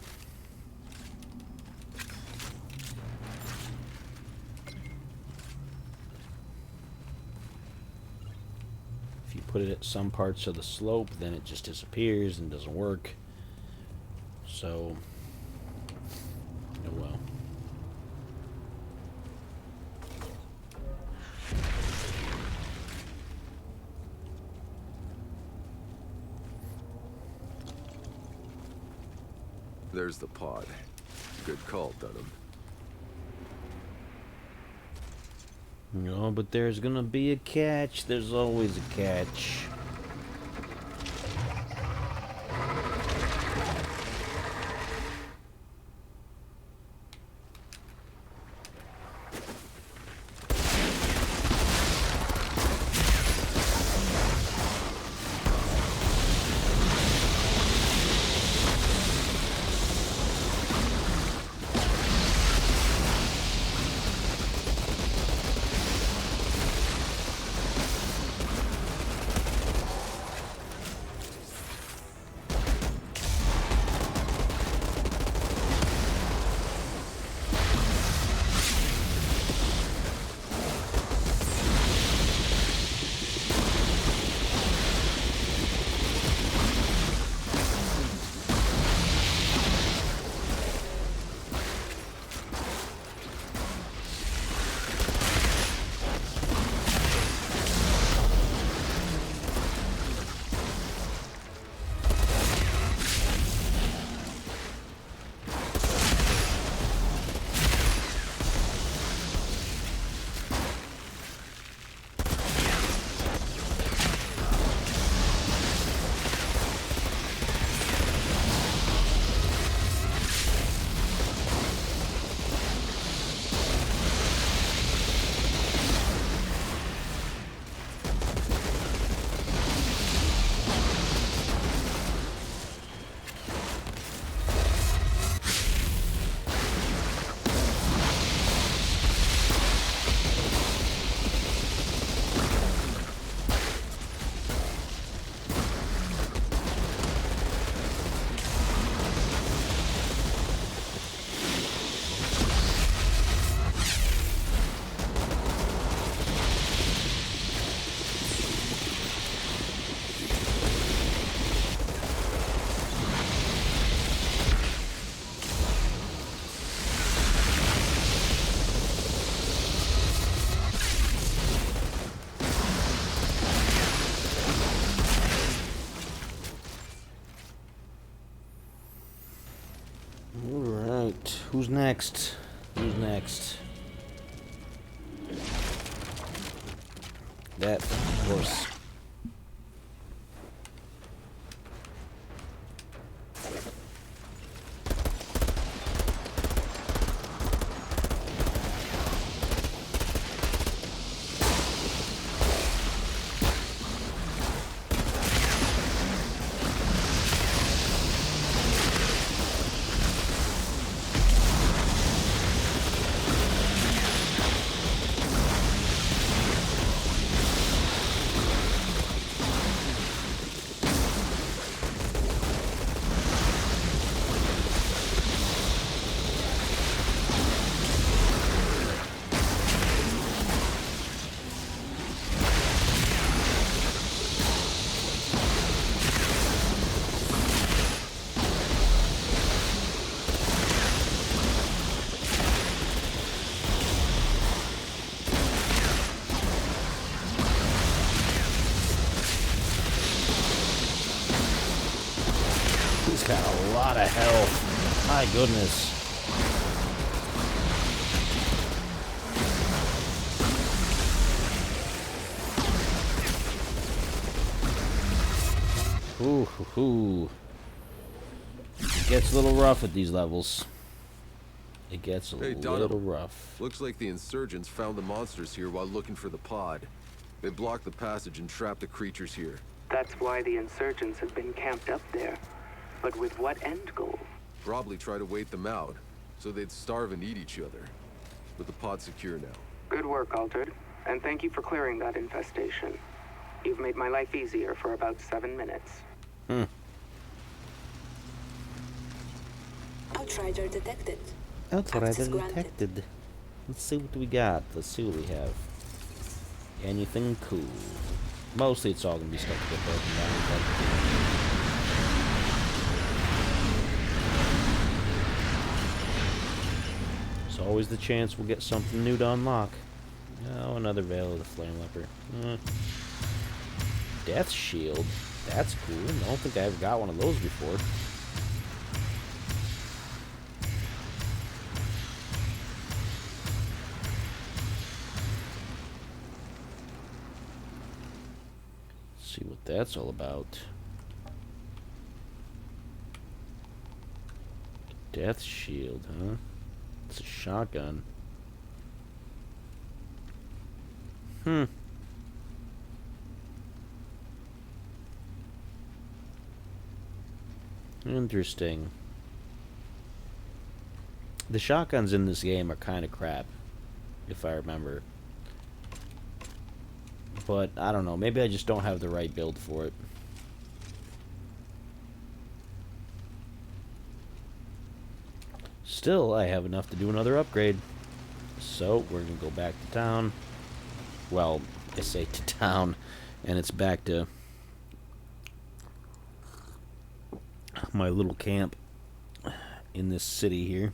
If you put it at some parts of the slope, then it just disappears and doesn't work. So, oh well. There's the pod. Good call, Dunham. No, but there's gonna be a catch. There's always a catch. Alright, who's next? Who's next? That, of course. He's got a lot of health. My goodness. Ooh, hoo, hoo. It gets a little rough at these levels. It gets a little rough. Looks like the insurgents found the monsters here while looking for the pod. They blocked the passage and trapped the creatures here. That's why the insurgents have been camped up there. But with what end goal? Probably try to wait them out, so they'd starve and eat each other. But the pod's secure now. Good work, Altered. And thank you for clearing that infestation. You've made my life easier for about 7 minutes. Outrider detected. Outrider Access granted. detected. Let's see what we got. Let's see what we have. Anything cool? Mostly it's all gonna be stuff to get broken down. There's always the chance we'll get something new to unlock. Oh, another Veil of the Flame Leper. Death Shield. That's cool. I don't think I ever got one of those before. See what that's all about. Death Shield, huh? It's a shotgun. Interesting. The shotguns in this game are kind of crap, if I remember. But, I don't know. Maybe I just don't have the right build for it. Still, I have enough to do another upgrade. So, we're going to go back to town. Well, I say to town, and it's back to my little camp in this city here.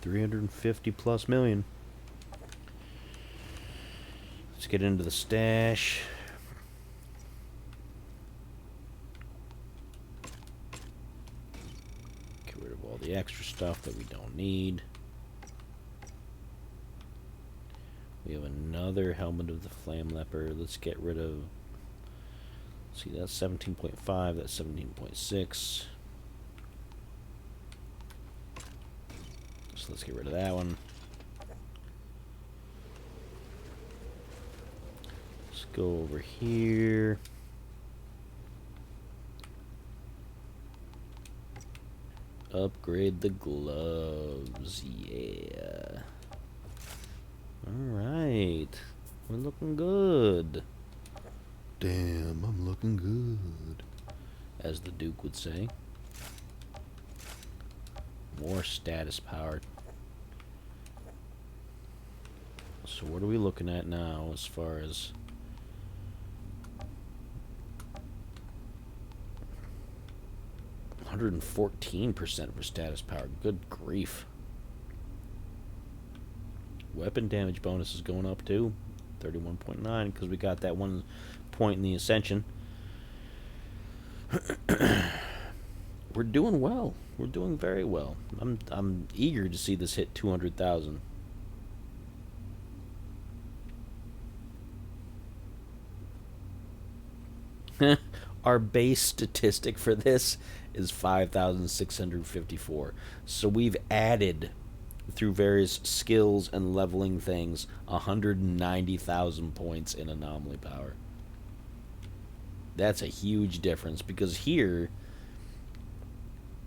$350+ million. Let's get into the stash. Get rid of all the extra stuff that we don't need. We have another Helmet of the Flame Leper. Let's get rid of... See, that's 17.5. That's 17.6. So let's get rid of that one. Let's go over here. Upgrade the gloves. Yeah. Alright. We're looking good. Damn, I'm looking good. As the Duke would say. More status power. So what are we looking at now as far as... %114% for status power. Good grief. Weapon damage bonus is going up too. 31.9 because we got that 1 point in the Ascension. We're doing well. We're doing very well. I'm eager to see this hit 200,000. Our base statistic for this is 5,654. So we've added, through various skills and leveling things, 190,000 points in anomaly power. That's a huge difference, because here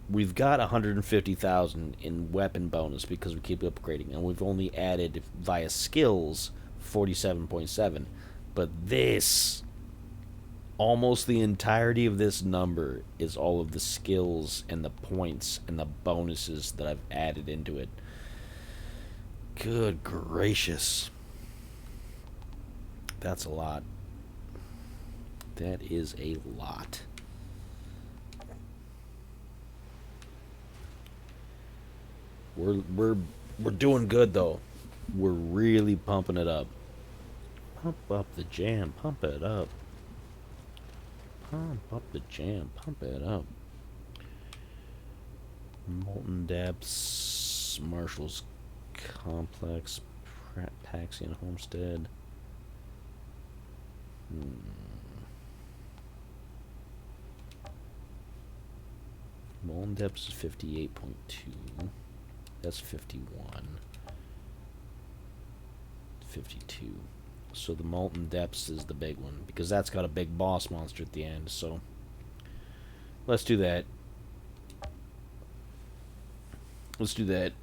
we've got 150,000 in weapon bonus because we keep upgrading, and we've only added via skills 47.7. But this, almost the entirety of this number is all of the skills and the points and the bonuses that I've added into it. Good gracious. That's a lot. That is a lot. We're doing good though. We're really pumping it up. Pump up the jam, pump it up. Pump up the jam, pump it up. Molten Depths, Marshall's Complex, Paxian Homestead. Molten Depths is 58.2. That's 51. 52. So the Molten Depths is the big one, because that's got a big boss monster at the end. So let's do that. Let's do that.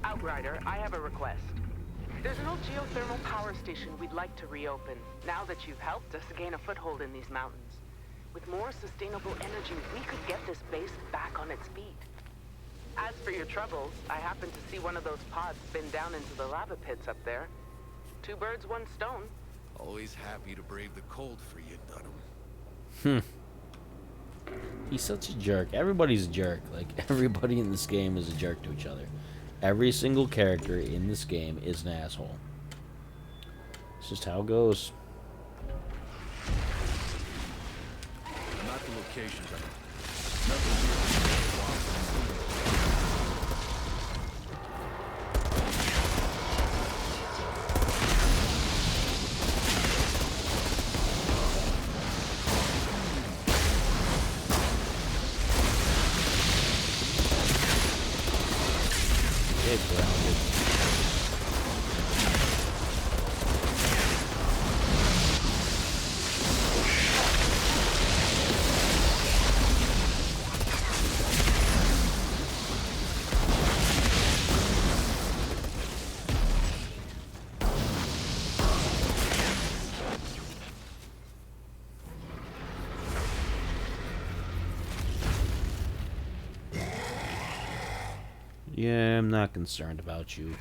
Outrider, I have a request. There's an old geothermal power station we'd like to reopen, now that you've helped us gain a foothold in these mountains. With more sustainable energy, we could get this base back on its feet. As for your troubles, I happened to see one of those pods spin down into the lava pits up there. 2 birds, 1 stone. Always happy to brave the cold for you, Dunham. He's such a jerk. Everybody's a jerk. Like, everybody in this game is a jerk to each other. Every single character in this game is an asshole. It's just how it goes. Not the location, Dunham. Get grounded. Yeah, I'm not concerned about you.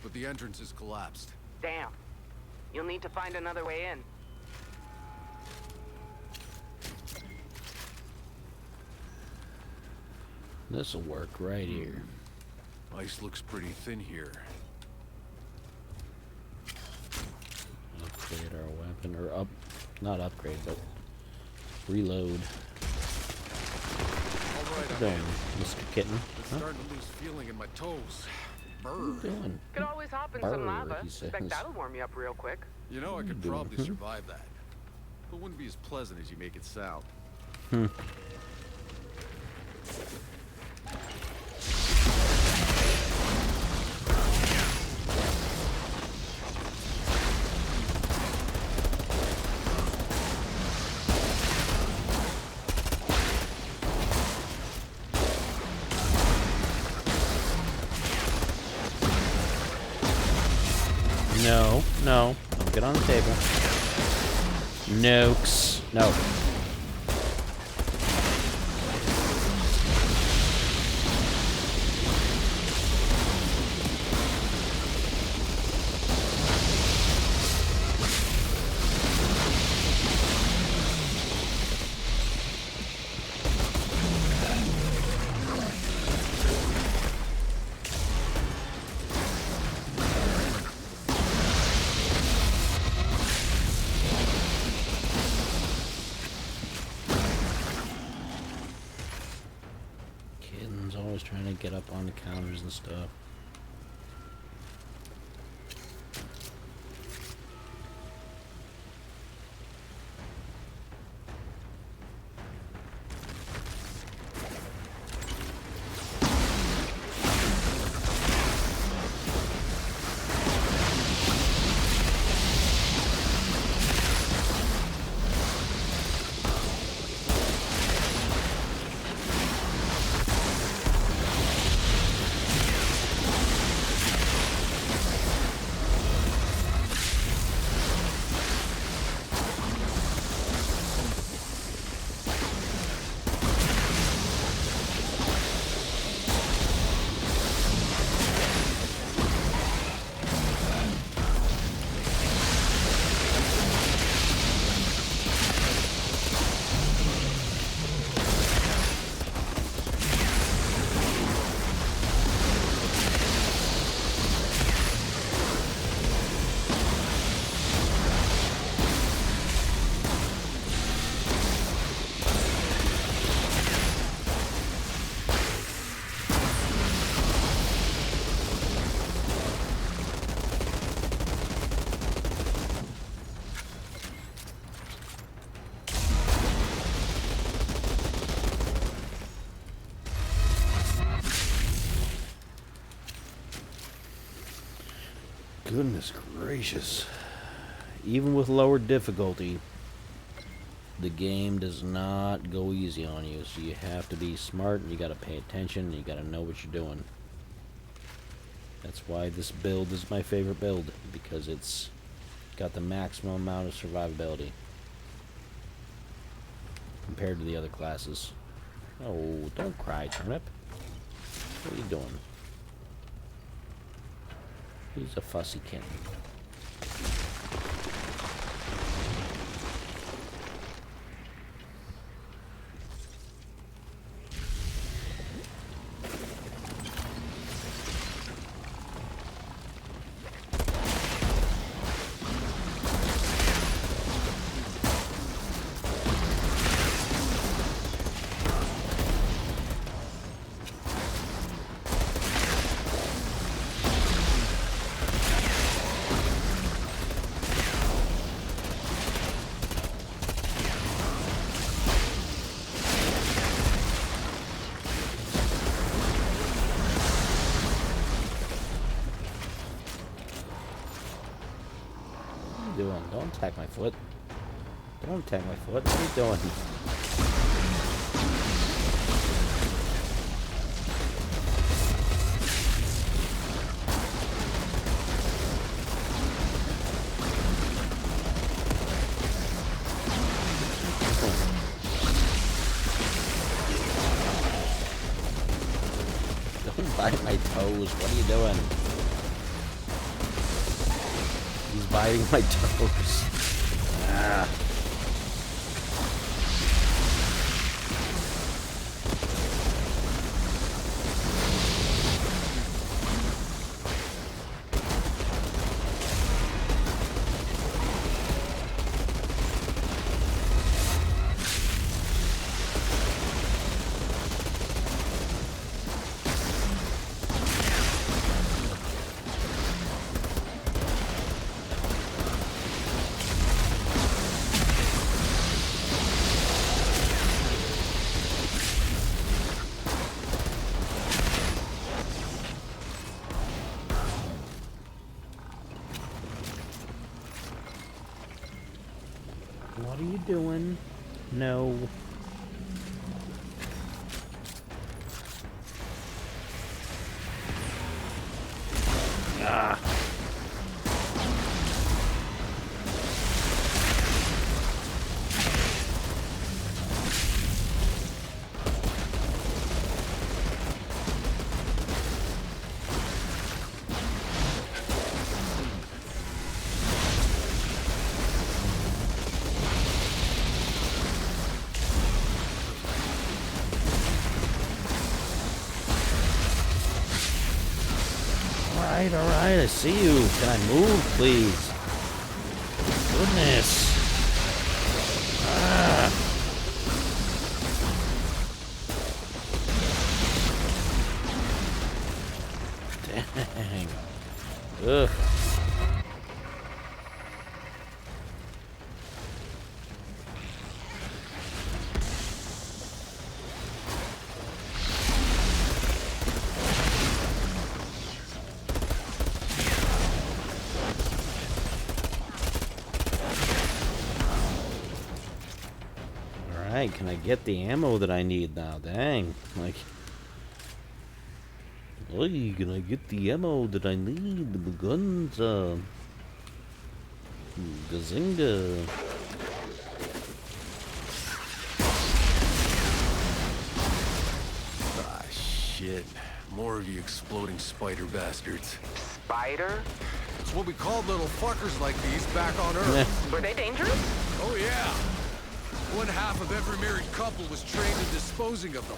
But the entrance is collapsed. Damn. You'll need to find another way in. This'll work right here. Ice looks pretty thin here. Upgrade our weapon, or not upgrade, but reload. All right, What you doing, Mr. Kitten? I'm starting to lose feeling in my toes. What are you doing? Could always hop in Burr, some lava. he says. Expect that'll warm you up real quick. You know, I could doing? probably survive that. But it wouldn't be as pleasant as you make it sound. No, no. Don't get on the table. Nukes. No. Kitten's always trying to get up on the counters and stuff. Goodness gracious. Even with lower difficulty, the game does not go easy on you, so you have to be smart and you gotta pay attention and you gotta know what you're doing. That's why this build is my favorite build, because it's got the maximum amount of survivability compared to the other classes. Oh, don't cry, Turnip. What are you doing? He's a fussy kitten. Doing? Don't attack my foot. Don't attack my foot. What are you doing? Don't bite my toes. What are you doing? He's biting my toes. Ah. What are you doing? No. Ah. Alright, I see you. Can I move, please? Goodness. Ah. Dang. Ugh. Alright, can I get the ammo that I need now? Dang. Like, hey, can I get the ammo that I need? The guns, Gazinga. Ah, shit. More of you exploding spider bastards. Spider? It's what we called little fuckers like these back on Earth. Were they dangerous? Oh yeah. One half of every married couple was trained in disposing of them.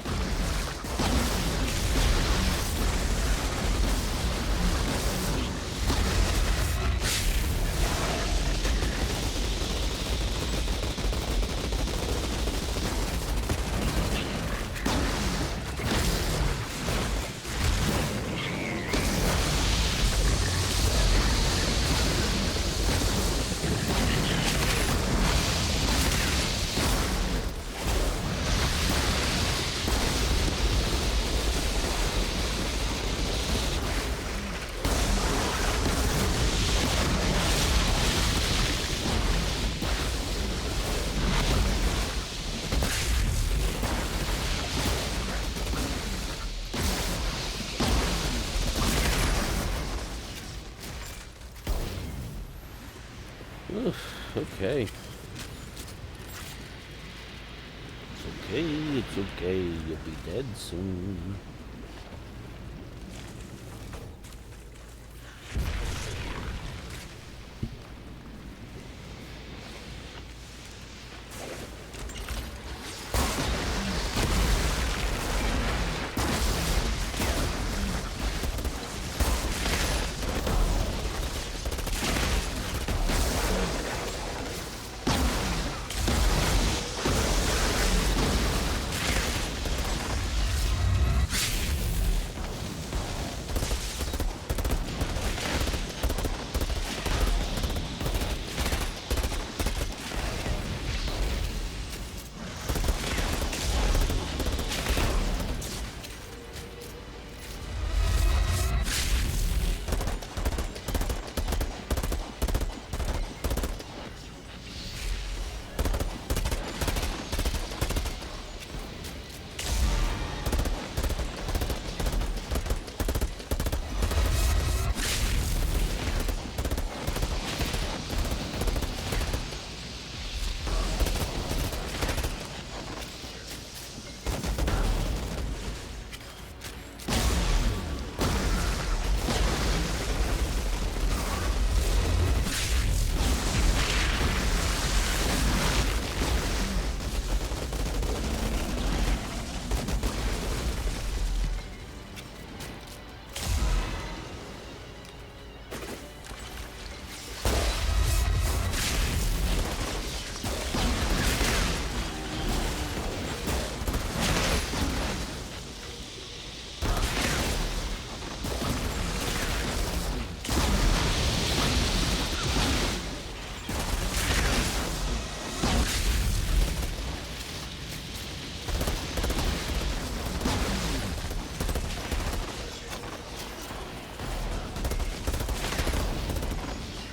Okay. It's okay, you'll be dead soon.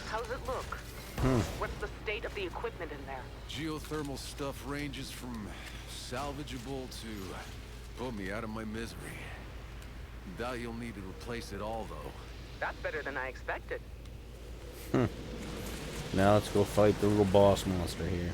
How's it look? What's the state of the equipment in there? Geothermal stuff ranges from salvageable to put me out of my misery. Doubt you'll need to replace it all, though. That's better than I expected. Now let's go fight the little boss monster here.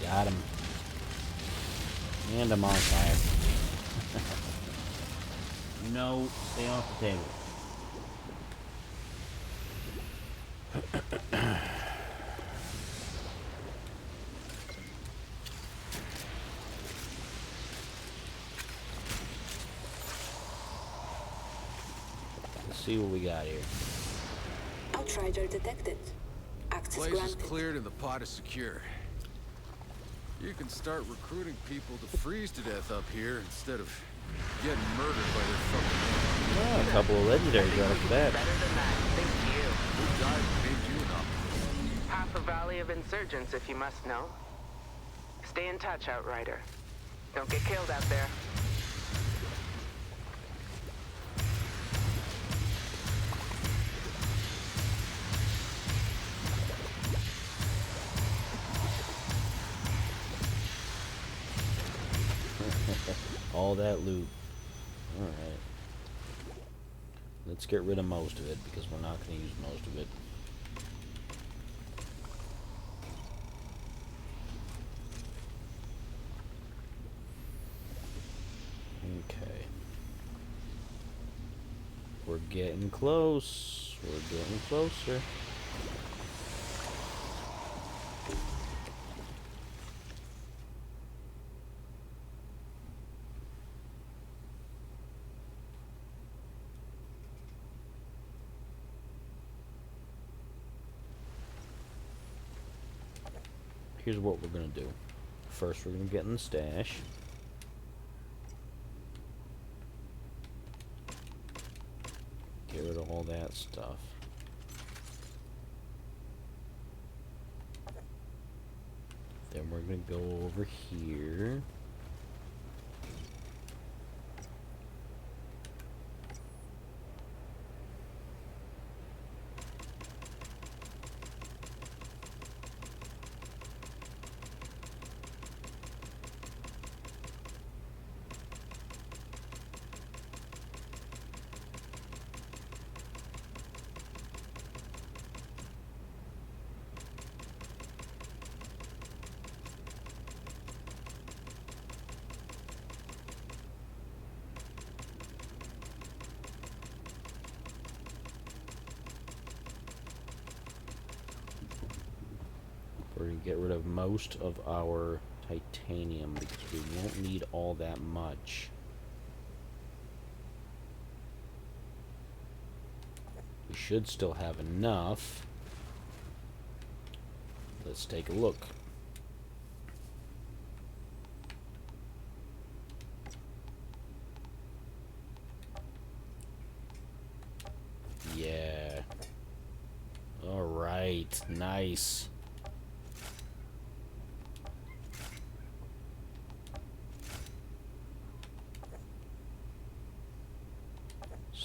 Got him. And I'm on fire. No, stay off the table. Let's see what we got here. Outrider detected. Access Place is granted. cleared and the pod is secure. You can start recruiting people to freeze to death up here instead of getting murdered by their fucking Oh, a couple of legendaries right off the bat. Better than that, thanks to you. Who died and made you enough? Half a valley of insurgents, if you must know. Stay in touch, Outrider. Don't get killed out there. All that loot. Alright. Let's get rid of most of it because we're not going to use most of it. Okay. We're getting close. We're getting closer. Here's what we're going to do. First, we're going to get in the stash. Get rid of all that stuff. Then we're going to go over here. We're going to get rid of most of our titanium because we won't need all that much. We should still have enough. Let's take a look. Yeah. All right. Nice.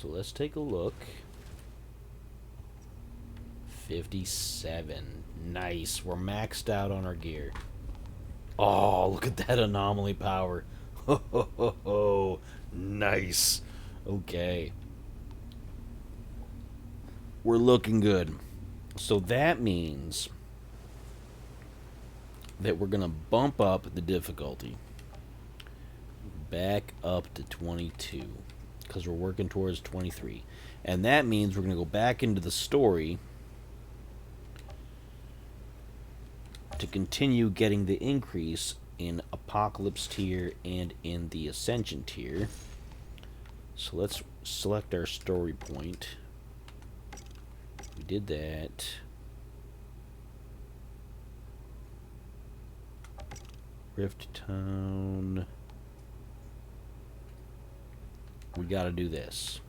So let's take a look. 57. Nice. We're maxed out on our gear. Oh, look at that anomaly power. Ho, ho, ho, ho. Nice. Okay. We're looking good. So that means that we're going to bump up the difficulty back up to 22 because we're working towards 23. And that means we're going to go back into the story to continue getting the increase in Apocalypse tier and in the Ascension tier. So let's select our story point. We did that. Rift Town. We gotta do this.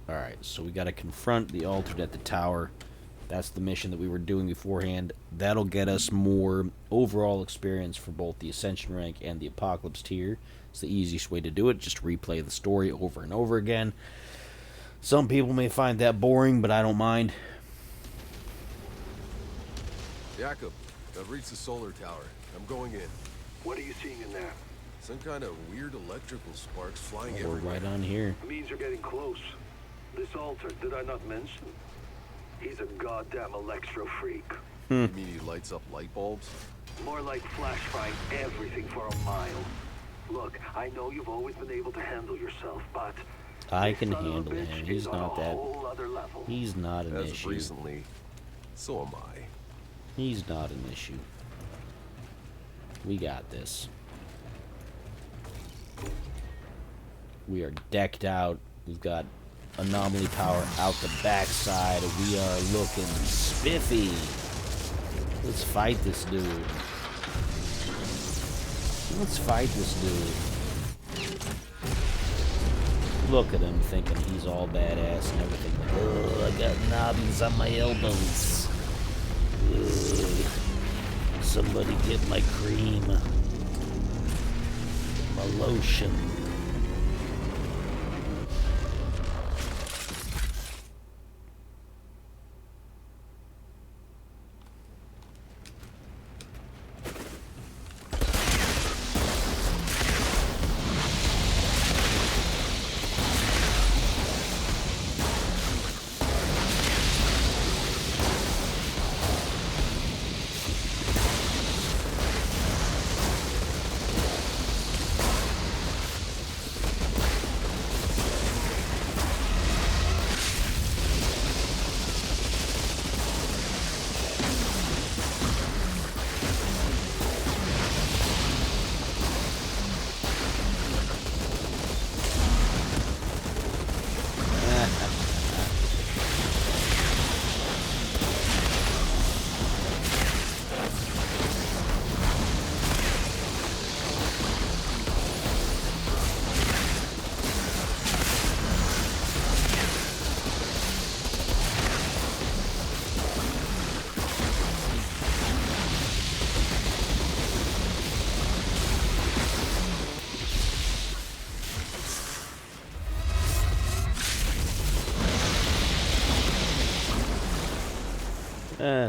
Alright, so we gotta confront the Altered at the tower. That's the mission that we were doing beforehand. That'll get us more overall experience for both the Ascension rank and the Apocalypse tier. It's the easiest way to do it. Just replay the story over and over again. Some people may find that boring, but I don't mind. Jacob, I've reached the solar tower. I'm going in. What are you seeing in there? Some kind of weird electrical sparks flying We're everywhere. right on here. It means you're getting close. This altar, did I not mention? He's a goddamn electro freak. You mean he lights up light bulbs? More like flash frying everything for a mile. Look, I know you've always been able to handle yourself, but I this can son of a handle bitch him. is He's on not a that. whole other level. He's not an As of issue. recently, so am I. He's not an issue. We got this. We are decked out. We've got anomaly power out the backside. We are looking spiffy. Let's fight this dude. Let's fight this dude. Look at him thinking he's all badass and everything. Oh, I got knobbies on my elbows. Ugh. Somebody get my cream. My lotion.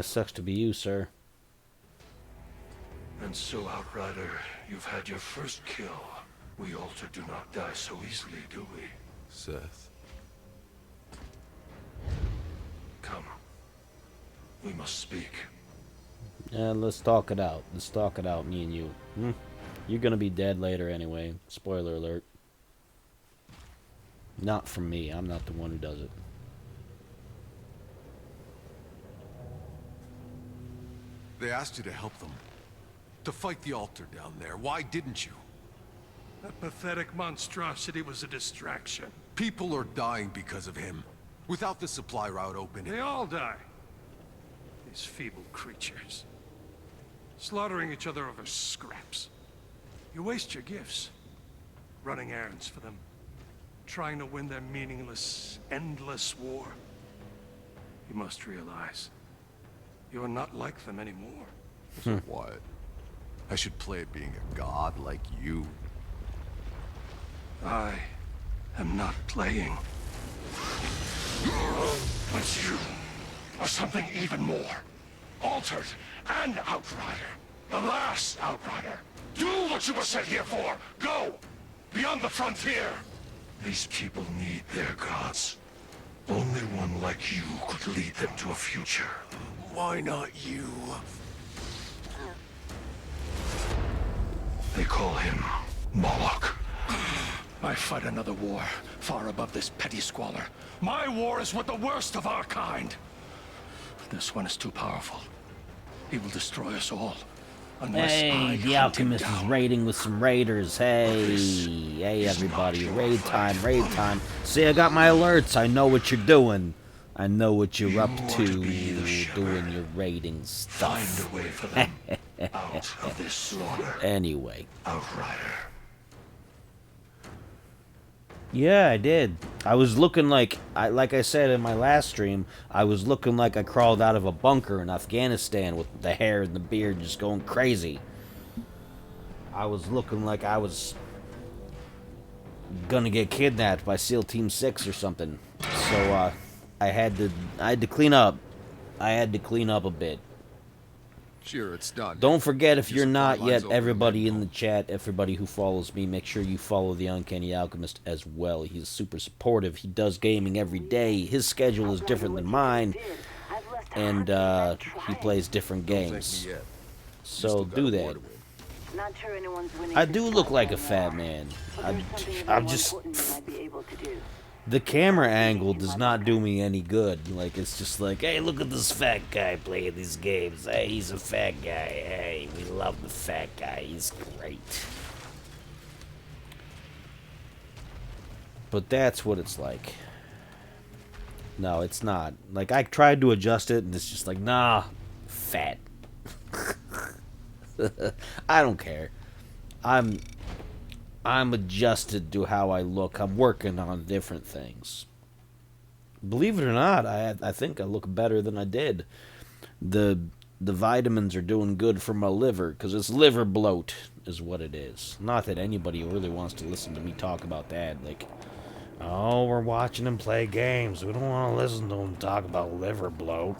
Sucks to be you, sir. And so, Outrider, you've had your first kill. We Alter do not die so easily, do we? Seth. Come. We must speak. Let's talk it out. Let's talk it out, me and you. You're gonna be dead later anyway. Spoiler alert. Not from me. I'm not the one who does it. They asked you to help them. To fight the altar down there. Why didn't you? That pathetic monstrosity was a distraction. People are dying because of him. Without the supply route open... They all die. These feeble creatures. Slaughtering each other over scraps. You waste your gifts. Running errands for them. Trying to win their meaningless, endless war. You must realize... you're not like them anymore. So what? I should play at being a god like you. I am not playing. But you are something even more. Altered and Outrider. The last Outrider. Do what you were sent here for. Go! Beyond the frontier. These people need their gods. Only one like you could lead them to a future. Why not you? They call him Moloch. I fight another war, far above this petty squalor. My war is with the worst of our kind. This one is too powerful. He will destroy us all. Unless Hey, I the hunt him Alchemist is down. raiding with some raiders. Hey, everybody, raid time, raid time. See, I got my alerts. I know what you're doing. I know what you're up to, doing your raiding stuff. Find a way for them out of this slaughter. Anyway. Outrider. Yeah, I did. I was looking like I said in my last stream, I was looking like I crawled out of a bunker in Afghanistan with the hair and the beard just going crazy. I was looking like I was gonna get kidnapped by SEAL Team 6 or something. So I had to clean up. I had to clean up a bit. Sure, it's done. Don't forget, if Just you're not lines yet, over everybody in the chat, everybody who follows me, make sure you follow the Uncanny Alchemist as well. He's super supportive. He does gaming every day. His schedule is different than mine, and he plays different games. So do that. Not sure anyone's winning I this do look fight like a right fat now, man. but I'm there's something I'm more just... important you might be able to do. The camera angle does not do me any good. Like, it's just like, hey, look at this fat guy playing these games. Hey, he's a fat guy. Hey, we love the fat guy. He's great. But that's what it's like. No, it's not. Like, I tried to adjust it, and it's just like, nah, fat. I don't care. I'm adjusted to how I look. I'm working on different things. Believe it or not, I think I look better than I did. The vitamins are doing good for my liver, because it's liver bloat is what it is. Not that anybody really wants to listen to me talk about that. Like, oh, we're watching him play games. We don't want to listen to him talk about liver bloat.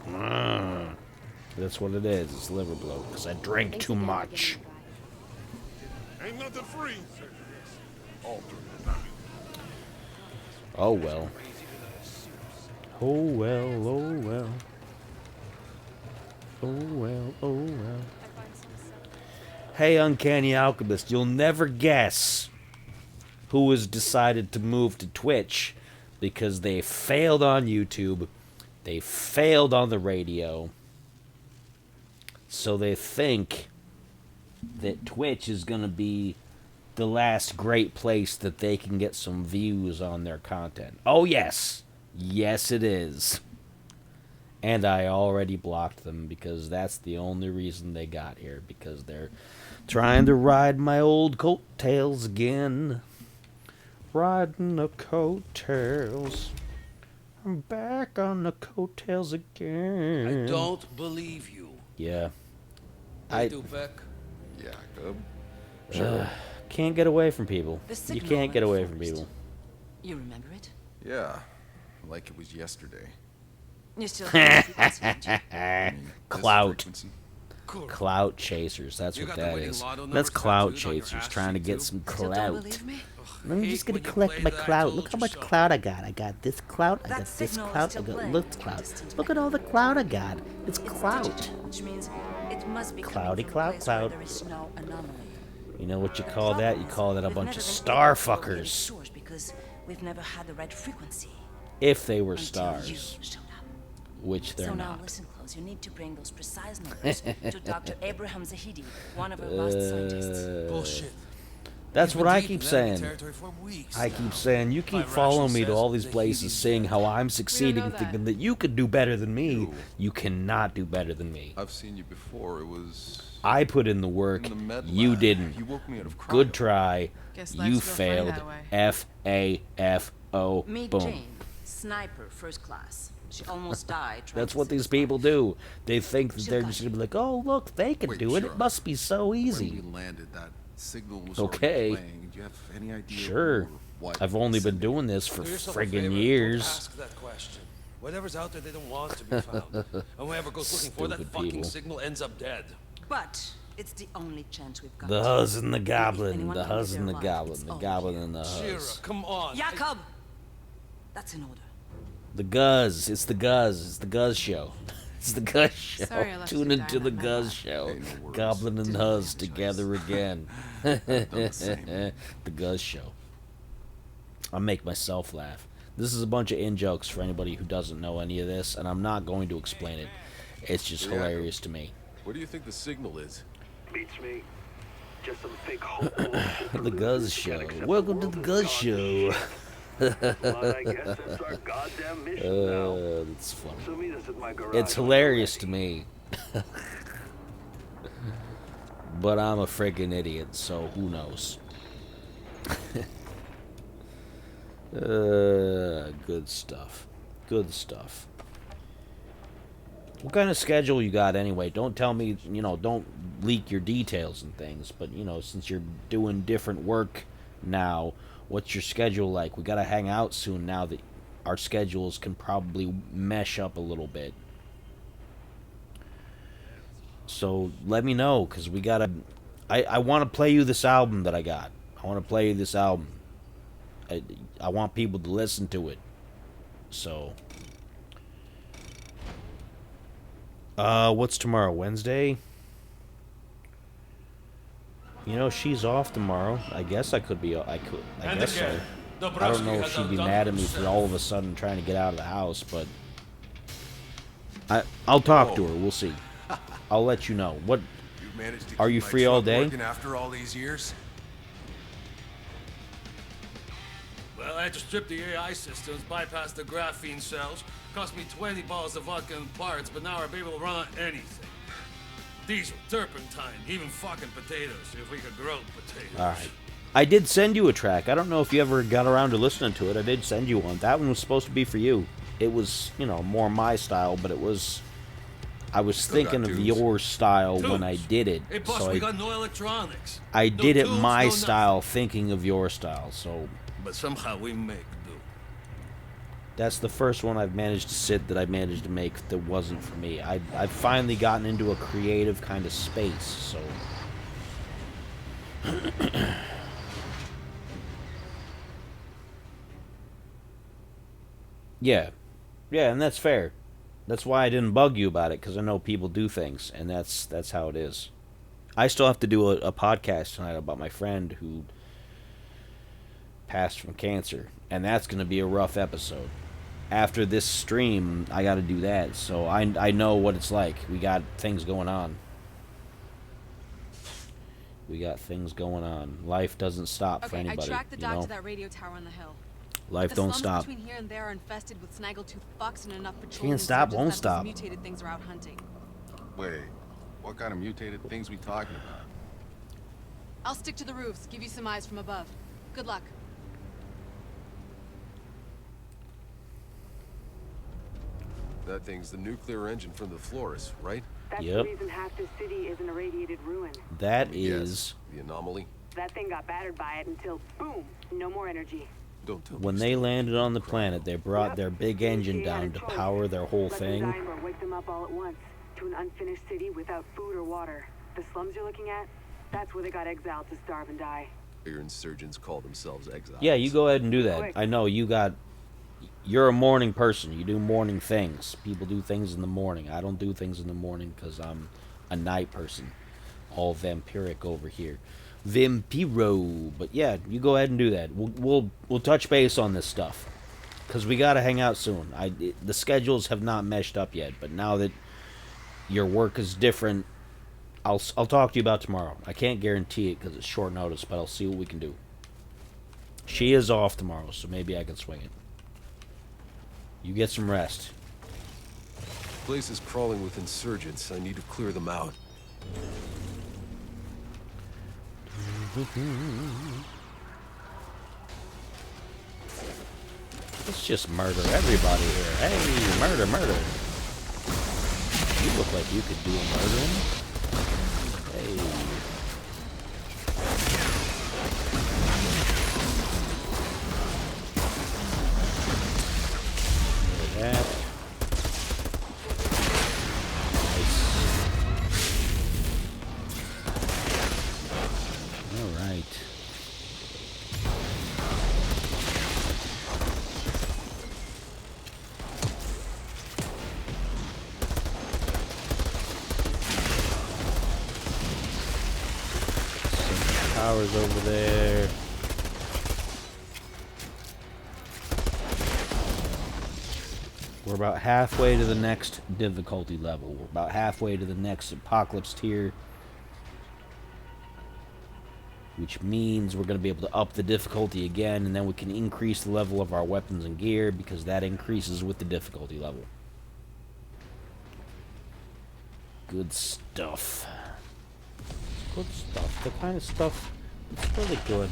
That's what it is. It's liver bloat, because I drink too much. Ain't nothing free. Oh well. Oh well, oh well. Oh well, oh well. Hey, Uncanny Alchemist, you'll never guess who has decided to move to Twitch because they failed on YouTube, they failed on the radio, so they think that Twitch is going to be the last great place that they can get some views on their content. Oh, yes. Yes, it is. And I already blocked them because that's the only reason they got here. Because they're trying to ride my old coattails again. Riding the coattails. I'm back on the coattails again. I don't believe you. Yeah. I do, Beck. Yeah, good. Sure. Can't get away from people. The You signal can't get went away from first. people. You remember it? Yeah, like it was yesterday. You still have the frequency, don't you? Clout. Frequency? Clout chasers. That's You what got the that winning is. lotto That's numbers clout tattooed on your chasers ass trying to cheek, get too? some Still don't clout. believe me? I'm hate just gonna when you collect play my that I clout. told Look how you much so. clout I got. I got this clout. I That got this signal is clout. I still got playing look from clout. distant Look at all the clout I got. It's It's clout. digital, which means it must be coming Cloudy from a clout, place clout. where there is no anomaly. You know what you call that? You call that a We've bunch never of been star able to locate its fuckers. source because we've never had the right frequency. If they were Until stars, you showed up. which they're So now not. listen close. You need to bring those precise numbers to Dr. Abraham Zahidi, one of our lost scientists. Bullshit. That's You've what been I deep keep in enemy saying. territory for weeks I now. keep saying, you keep My following ration me to says all these that places, he's seeing dead. how I'm succeeding, that. thinking that you could do better than me. You cannot do better than me. I've seen you before. It was I put in the work. in the med You lab. didn't. You woke me out of cryo. Good try. Guess You life's real funny failed. that way. F-A-F-O. Meet Boom. Jane, sniper, first class. She almost died trying That's to what save these us people lives. do. They think that She'll they're got just you. going to be like, oh, look, they can Wait, do it. sure. It must be so When easy. we landed, that Signal was Okay. already playing. Do you have any idea Sure. who or what I've only been sent it? doing this for Do yourself a favor, friggin' don't years. ask that question. Whatever's out there, they don't want to be found. And whoever goes looking for that Stupid fucking people. signal ends up dead. But it's the only chance we've got. The Huzz and the Goblin. anyone The can live Huzz and their the life, Goblin. it's The all Goblin here. and the Shira, Huzz. come on. Jakob! That's in order. The Guzz. It's the Guzz. It's the Guzz show. It's the Guzz show. Sorry I left Tune you into the dying on Guzz that show. Hey, no worries. Goblin and Didn't Huzz have a choice. together again. the same. The Guzz show. I make myself laugh. This is a bunch of in-jokes for anybody who doesn't know any of this, and I'm not going to explain it. It's just Yeah. hilarious to me. What do you think the signal is? Beats me. Just some fake hope bullshit for The Guzz losers show. to get accept Welcome the to the world Guzz has show. gone shit. Well, I guess that's our goddamn mission now. That's funny. So meet us at my garage. It's hilarious to me. But I'm a freaking idiot, so who knows? Good stuff. Good stuff. What kind of schedule you got anyway? Don't tell me, don't leak your details and things, but, since you're doing different work now, what's your schedule like? We gotta hang out soon now that our schedules can probably mesh up a little bit. So let me know, because we gotta... I want to play you this album that I got. I want to play you this album. I want people to listen to it. So... what's tomorrow? Wednesday? She's off tomorrow. I guess I could be... I guess so. I don't know if she'd be mad at me for all of a sudden trying to get out of the house, but... I'll talk to her. We'll see. I'll let you know. What... You've managed to Are keep you my free all truck day? working after all these years? Well, I had to strip the AI systems, bypass the graphene cells. Cost me 20 balls of vodka and parts, but now I'll be able to run on anything. Diesel, turpentine, even fucking potatoes, if we could grow potatoes. Alright. I did send you a track. I don't know if you ever got around to listening to it. I did send you one. That one was supposed to be for you. It was, more my style, but it was... I was Still thinking got of tunes. your style when Tunes. I did it. Hey, boss, So we I, got no electronics. I No did it tunes, my no style, nothing. thinking of your style. So But somehow we make do. that's the first one I've managed to sit that I managed to make that wasn't for me. I've finally gotten into a creative kind of space, so... Yeah, and that's fair. That's why I didn't bug you about it, because I know people do things, and that's how it is. I still have to do a podcast tonight about my friend who passed from cancer, and that's going to be a rough episode. After this stream, I got to do that, so I know what it's like. We got things going on. Life doesn't stop for anybody. I tracked the you dock know? to that radio tower on the hill. Life The don't slums stop. between here and there are infested with snaggletooth fucks and enough patrol Can't stop, insurgents won't that these stop. mutated things are out hunting. Wait, what kind of mutated things we talking about? I'll stick to the roofs, give you some eyes from above. Good luck. That thing's the nuclear engine from the Flores, right? That's Yep. the reason half the city is an irradiated ruin. That Yes, is... the anomaly. That thing got battered by it until, boom, no more energy. Don't tell When me they so. landed on the planet, they brought their big engine down to power their whole Let them thing. die or wake them up all at once to an unfinished city without food or water. The slums you're looking at, that's where they got exiled to starve and die. Your insurgents call themselves exiles. Yeah, you go ahead and do that. I know you're a morning person. You do morning things. People do things in the morning. I don't do things in the morning because I'm a night person. All vampiric over here. Vampiro. But yeah, you go ahead and do that. We'll touch base on this stuff because we gotta hang out soon. The schedules have not meshed up yet, but now that your work is different, I'll talk to you about tomorrow. I can't guarantee it because it's short notice, but I'll see what we can do. She is off tomorrow, so maybe I can swing it. You get some rest. The place is crawling with insurgents. I need to clear them out. Let's just murder everybody here. Hey, murder. You look like you could do a murdering. Hey. Alright. Some towers over there. We're about halfway to the next difficulty level. We're about halfway to the next apocalypse tier. Which means we're going to be able to up the difficulty again, and then we can increase the level of our weapons and gear, because that increases with the difficulty level. Good stuff. Good stuff. The kind of stuff that's really good.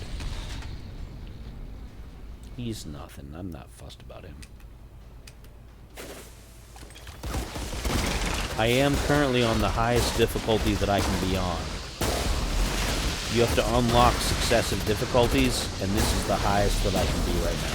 He's nothing. I'm not fussed about him. I am currently on the highest difficulty that I can be on. You have to unlock successive difficulties, and this is the highest that I can be right now.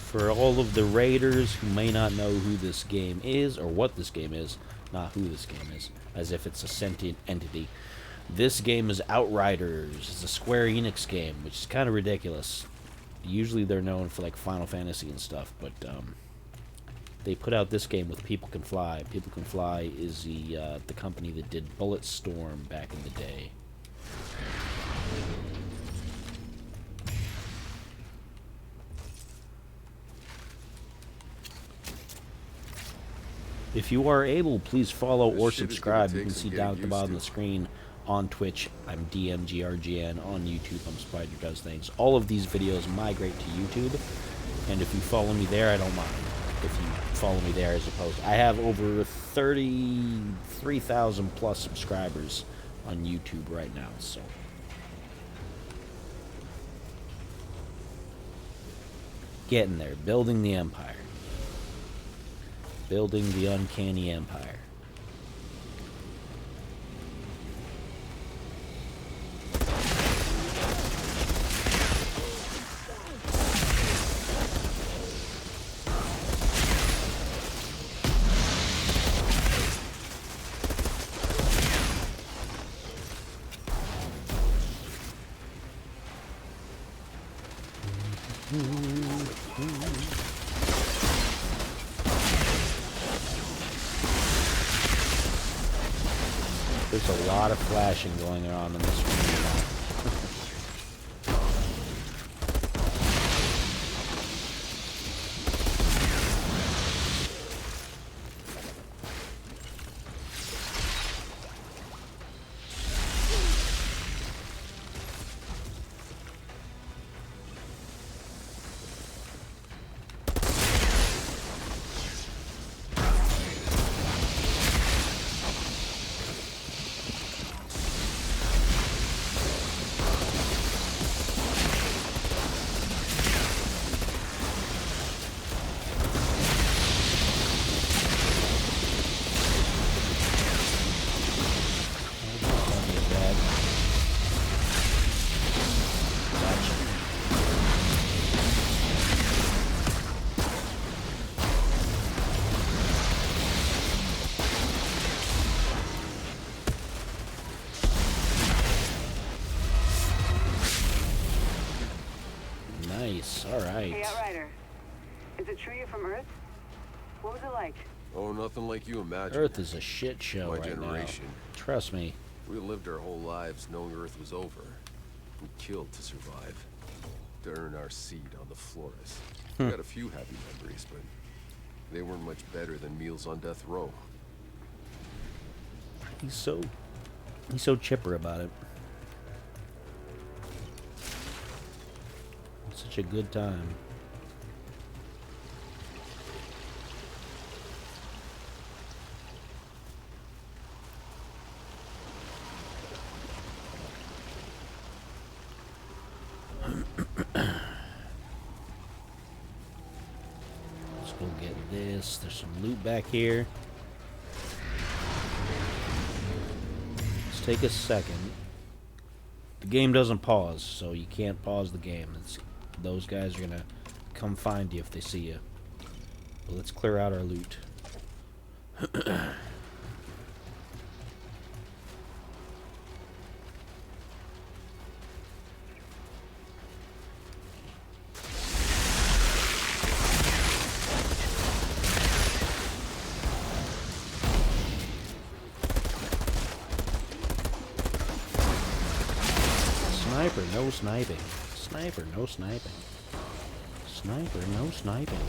For all of the raiders who may not know who this game is, or what this game is, not who this game is, as if it's a sentient entity. This game is Outriders. It's a Square Enix game, which is kind of ridiculous. Usually they're known for like Final Fantasy and stuff, but they put out this game with People Can Fly. People Can Fly is the company that did Bulletstorm back in the day. If you are able, please follow or subscribe. You can see down at the bottom of the screen on Twitch. I'm DMGRGN. On YouTube, I'm Spider Does Things. All of these videos migrate to YouTube, and if you follow me there, I don't mind. If you follow me there as opposed to... I have over 33,000 plus subscribers on YouTube right now, so... Getting there. Building the empire. Building the Uncanny Empire. There's a lot of flashing going on in this room now. Nice, alright. Hey, Outrider. Is it true you're from Earth? What was it like? Oh, nothing like you imagine. Earth is a shit show My right generation. now. Trust me. We lived our whole lives knowing Earth was over. We killed to survive. To earn our seat on the Flores. We had a few happy memories, but they weren't much better than meals on death row. He's so chipper about it. It's such a good time. Let's go get this. There's some loot back here. Let's take a second The game doesn't pause, so you can't pause the game. Those guys are gonna come find you if they see you. But let's clear out our loot. Sniper, no sniping. Sniper, no sniping. Sniper, no sniping.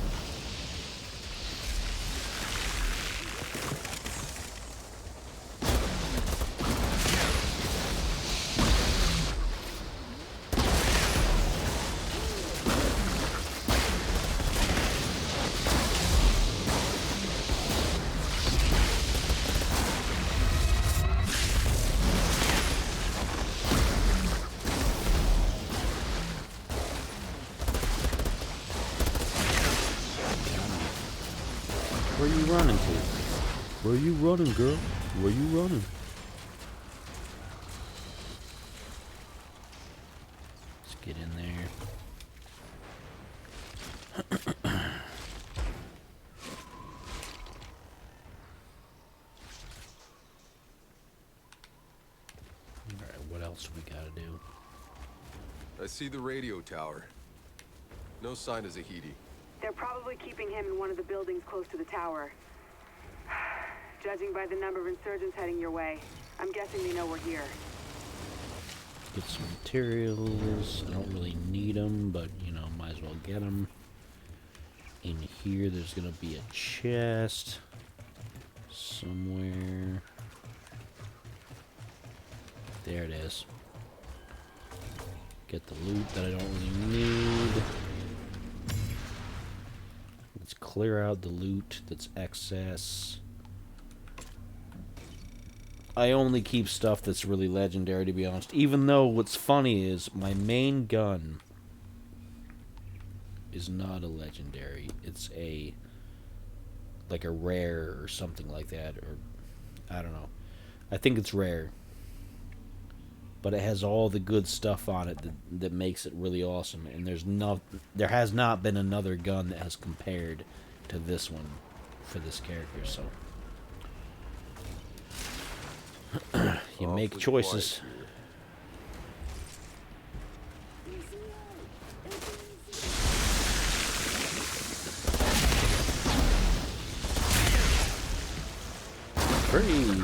Where you running to? Where you running, girl? Where you running? Let's get in there. Alright, what else we gotta do? I see the radio tower. No sign of Zahidi. They're probably keeping him in one of the buildings close to the tower. Judging by the number of insurgents heading your way, I'm guessing they know we're here. Get some materials. I don't really need them, but, you know, might as well get them. In here, there's gonna be a chest somewhere. There it is. Get the loot that I don't really need. Let's clear out the loot that's excess. I only keep stuff that's really legendary, to be honest. Even though what's funny is my main gun is not a legendary. It's like a rare or something like that, or I don't know. I think it's rare. But it has all the good stuff on it that makes it really awesome. And there has not been another gun that has compared to this one for this character. So you make choices. Freeze.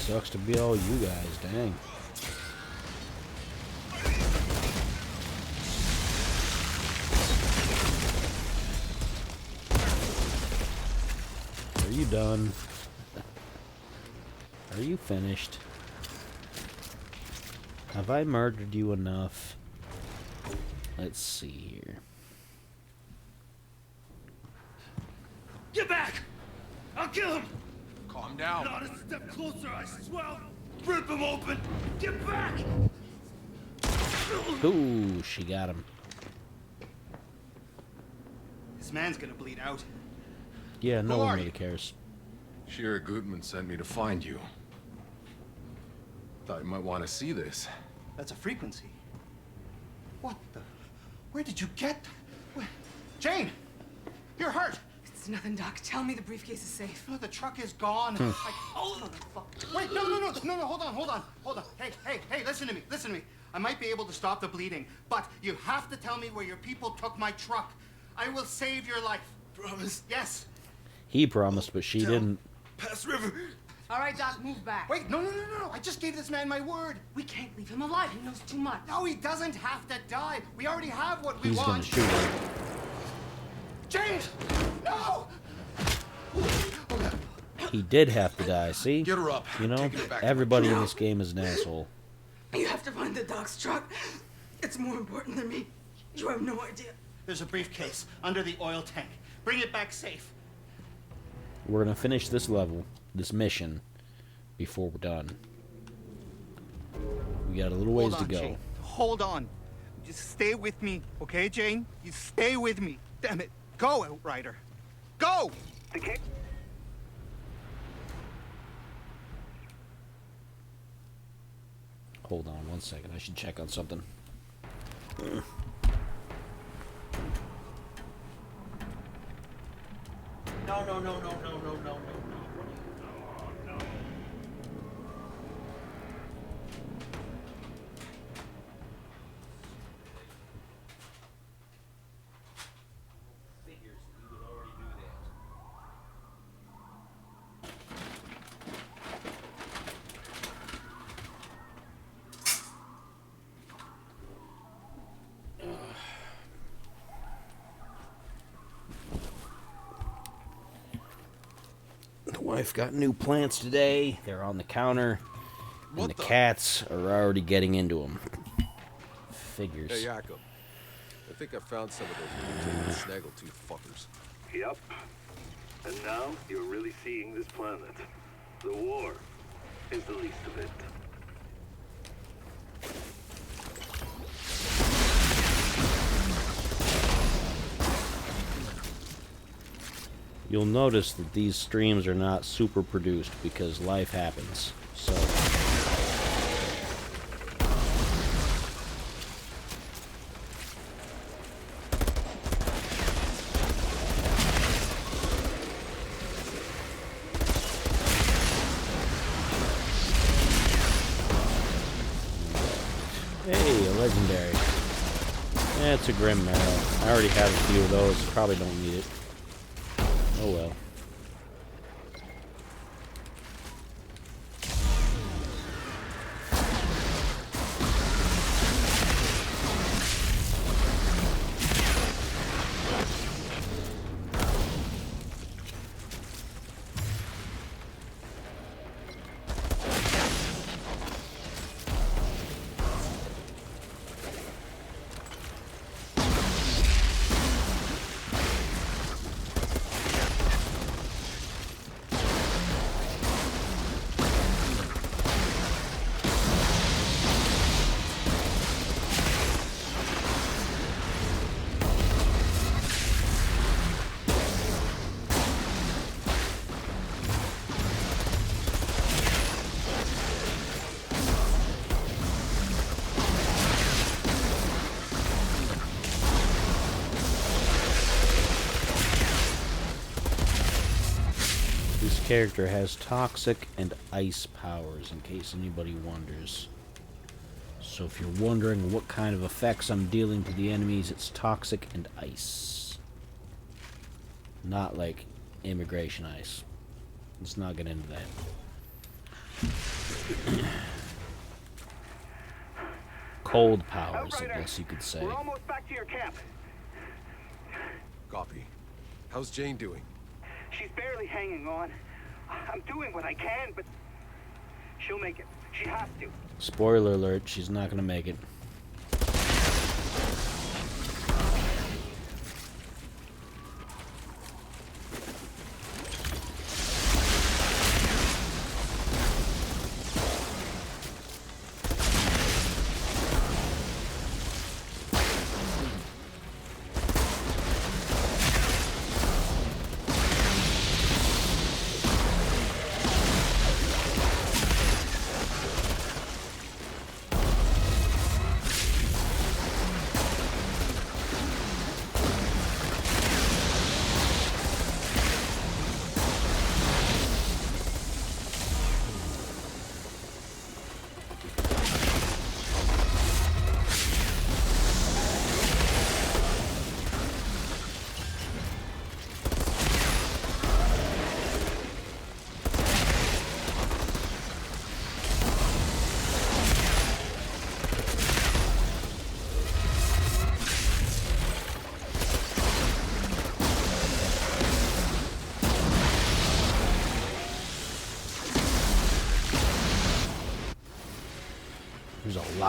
Sucks to be all you guys, dang. Are you done? Are you finished? Have I murdered you enough? Let's see here. Get back! I'll kill him! Calm down. Not a step closer, I swear! Rip him open! Get back! Ooh, she got him. This man's gonna bleed out. Yeah, no Who one are really you? cares. Shira Gutman sent me to find you. Thought you might want to see this. That's a frequency. What the? Where did you get? Jane! You're hurt! It's nothing, Doc. Tell me the briefcase is safe. No, the truck is gone. Oh, fuck. Wait, no, hold on. Hey, listen to me. I might be able to stop the bleeding, but you have to tell me where your people took my truck. I will save your life. Promise? Yes. He promised, but she didn't. Pass River. All right, Doc, move back. Wait, no. I just gave this man my word. We can't leave him alive. He knows too much. No, he doesn't have to die. We already have what we He's gonna want. shoot him. James! No! He did have to die, see? Get her up. You know, Take her back to everybody the in this game is an asshole. You have to find the doc's truck. It's more important than me. You have no idea. There's a briefcase under the oil tank. Bring it back safe. We're gonna finish this level, this mission, before we're done. We got a little ways to go. Jane. Hold on. Just stay with me, okay, Jane? You stay with me. Damn it. Go, Outrider. Go! Hold on one second. I should check on something. No. The wife got new plants today. They're on the counter. And the cats are already getting into them. Figures. Hey, Jakob. I think I found some of those mutated snaggletooth fuckers. Yep. And now you're really seeing this planet. The war is the least of it. You'll notice that these streams are not super produced because life happens. So hey, a legendary. Yeah, it's a Grim Marrow. I already have a few of those. Probably don't need it. Oh well. This character has toxic and ice powers, in case anybody wonders. So if you're wondering what kind of effects I'm dealing to the enemies, it's toxic and ice. Not like immigration ice. Let's not get into that. Cold powers, I guess you could say. We're almost back to your camp. Copy. How's Jane doing? She's barely hanging on. I'm doing what I can, but she'll make it. She has to. Spoiler alert, she's not gonna make it.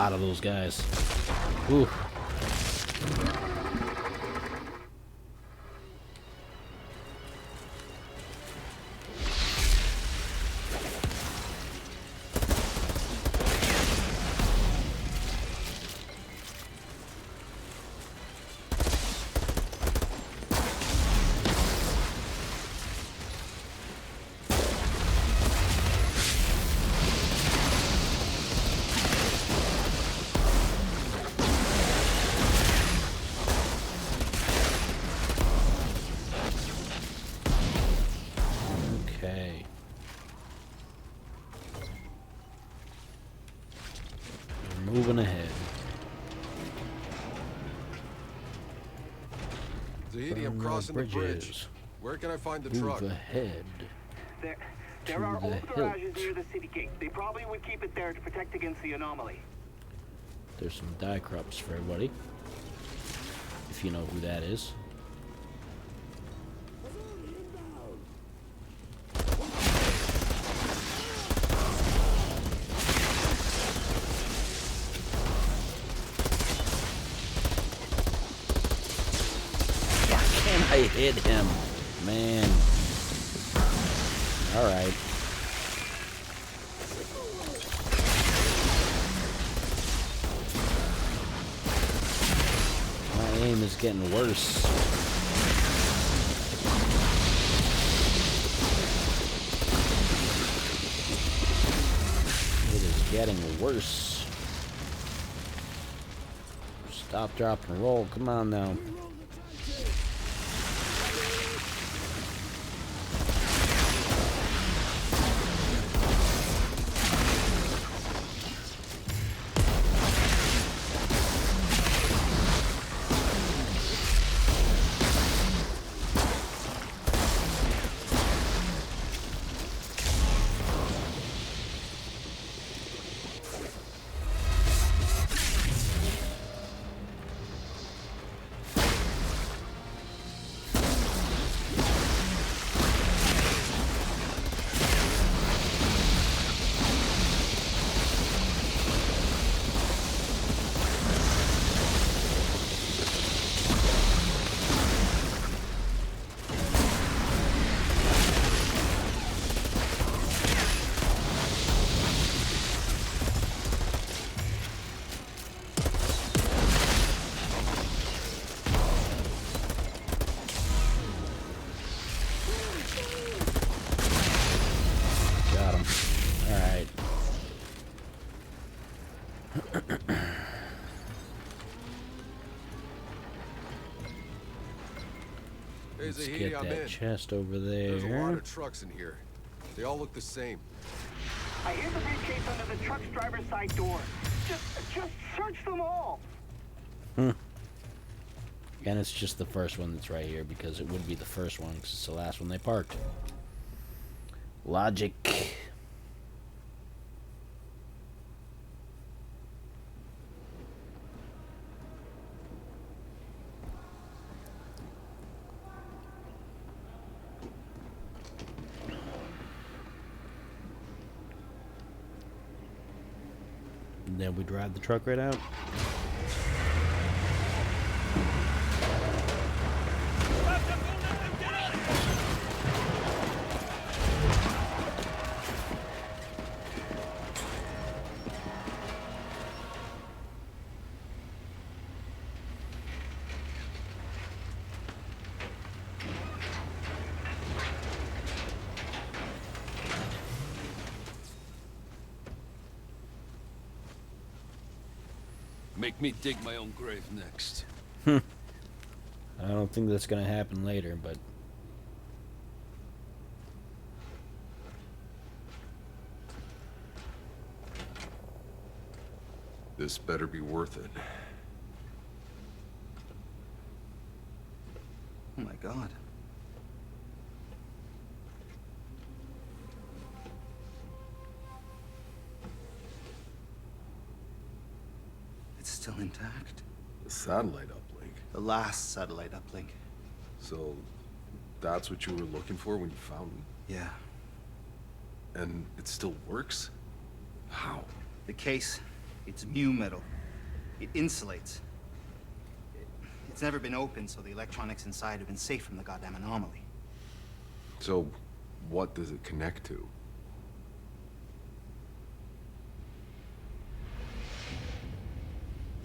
lot of those guys. Ooh. Okay. We're moving ahead. Zahidi, I'm crossing the bridge. Where can I find the truck? Move ahead. There are To the old garages hilt. near the city gate. They probably would keep it there to protect against the anomaly. There's some die crops for everybody. If you know who that is. I hit him, man. All right. My aim is getting worse. It is getting worse. Stop, drop, and roll. Come on now. Let's get that chest over there. There's a lot of trucks in here. They all look the same. I hear the briefcase under the truck's driver's side door. Just search them all. And it's just the first one that's right here because it would be the first one because it's the last one they parked. Logic. And then we drive the truck right out. Make me dig my own grave next. I don't think that's gonna happen later, but This better be worth it. Oh my God. It's still intact. The satellite uplink. The last satellite uplink. So, that's what you were looking for when you found me? Yeah. And it still works? How? The case It's mu metal. It insulates. It's never been opened, so the electronics inside have been safe from the goddamn anomaly. So, what does it connect to?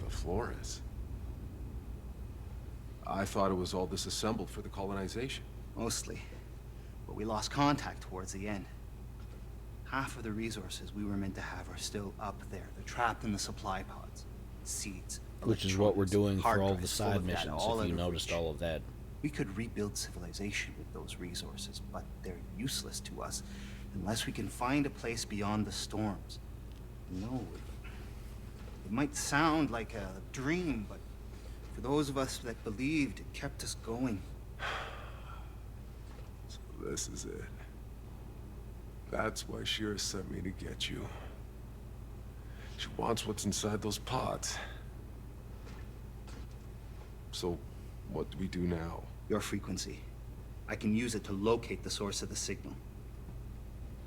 The Flores. I thought it was all disassembled for the colonization. Mostly. But we lost contact towards the end. Half of the resources we were meant to have are still up there. They're trapped in the supply pods. Seeds. Which is what we're doing for all the drives full side of data, missions, all if you out of noticed reach. all of that. We could rebuild civilization with those resources, but they're useless to us unless we can find a place beyond the storms. No, it might sound like a dream, but for those of us that believed, it kept us going. So this is it. That's why Shira sent me to get you. She wants what's inside those pods. So, what do we do now? Your frequency. I can use it to locate the source of the signal.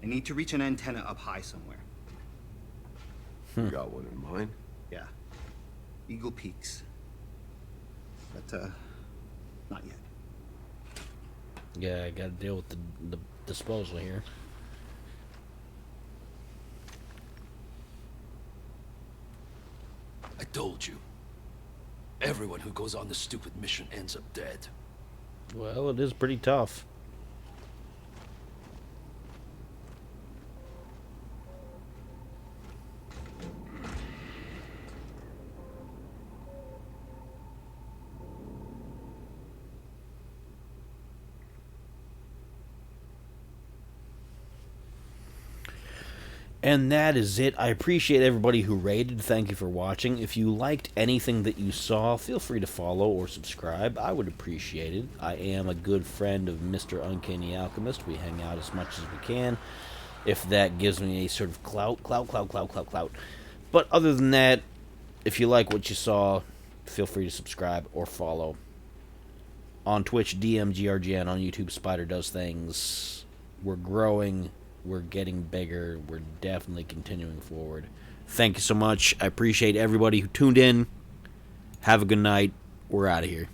I need to reach an antenna up high somewhere. You got one in mind? Yeah. Eagle Peaks. But, not yet. Yeah, I gotta deal with the disposal here. I told you. Everyone who goes on this stupid mission ends up dead. Well, it is pretty tough. And that is it. I appreciate everybody who rated. Thank you for watching. If you liked anything that you saw, feel free to follow or subscribe. I would appreciate it. I am a good friend of Mr. Uncanny Alchemist. We hang out as much as we can. If that gives me a sort of clout. But other than that, if you like what you saw, feel free to subscribe or follow. On Twitch, DMGRGN. On YouTube, Spider Does Things. We're growing. We're getting bigger. We're definitely continuing forward. Thank you so much. I appreciate everybody who tuned in. Have a good night. We're out of here.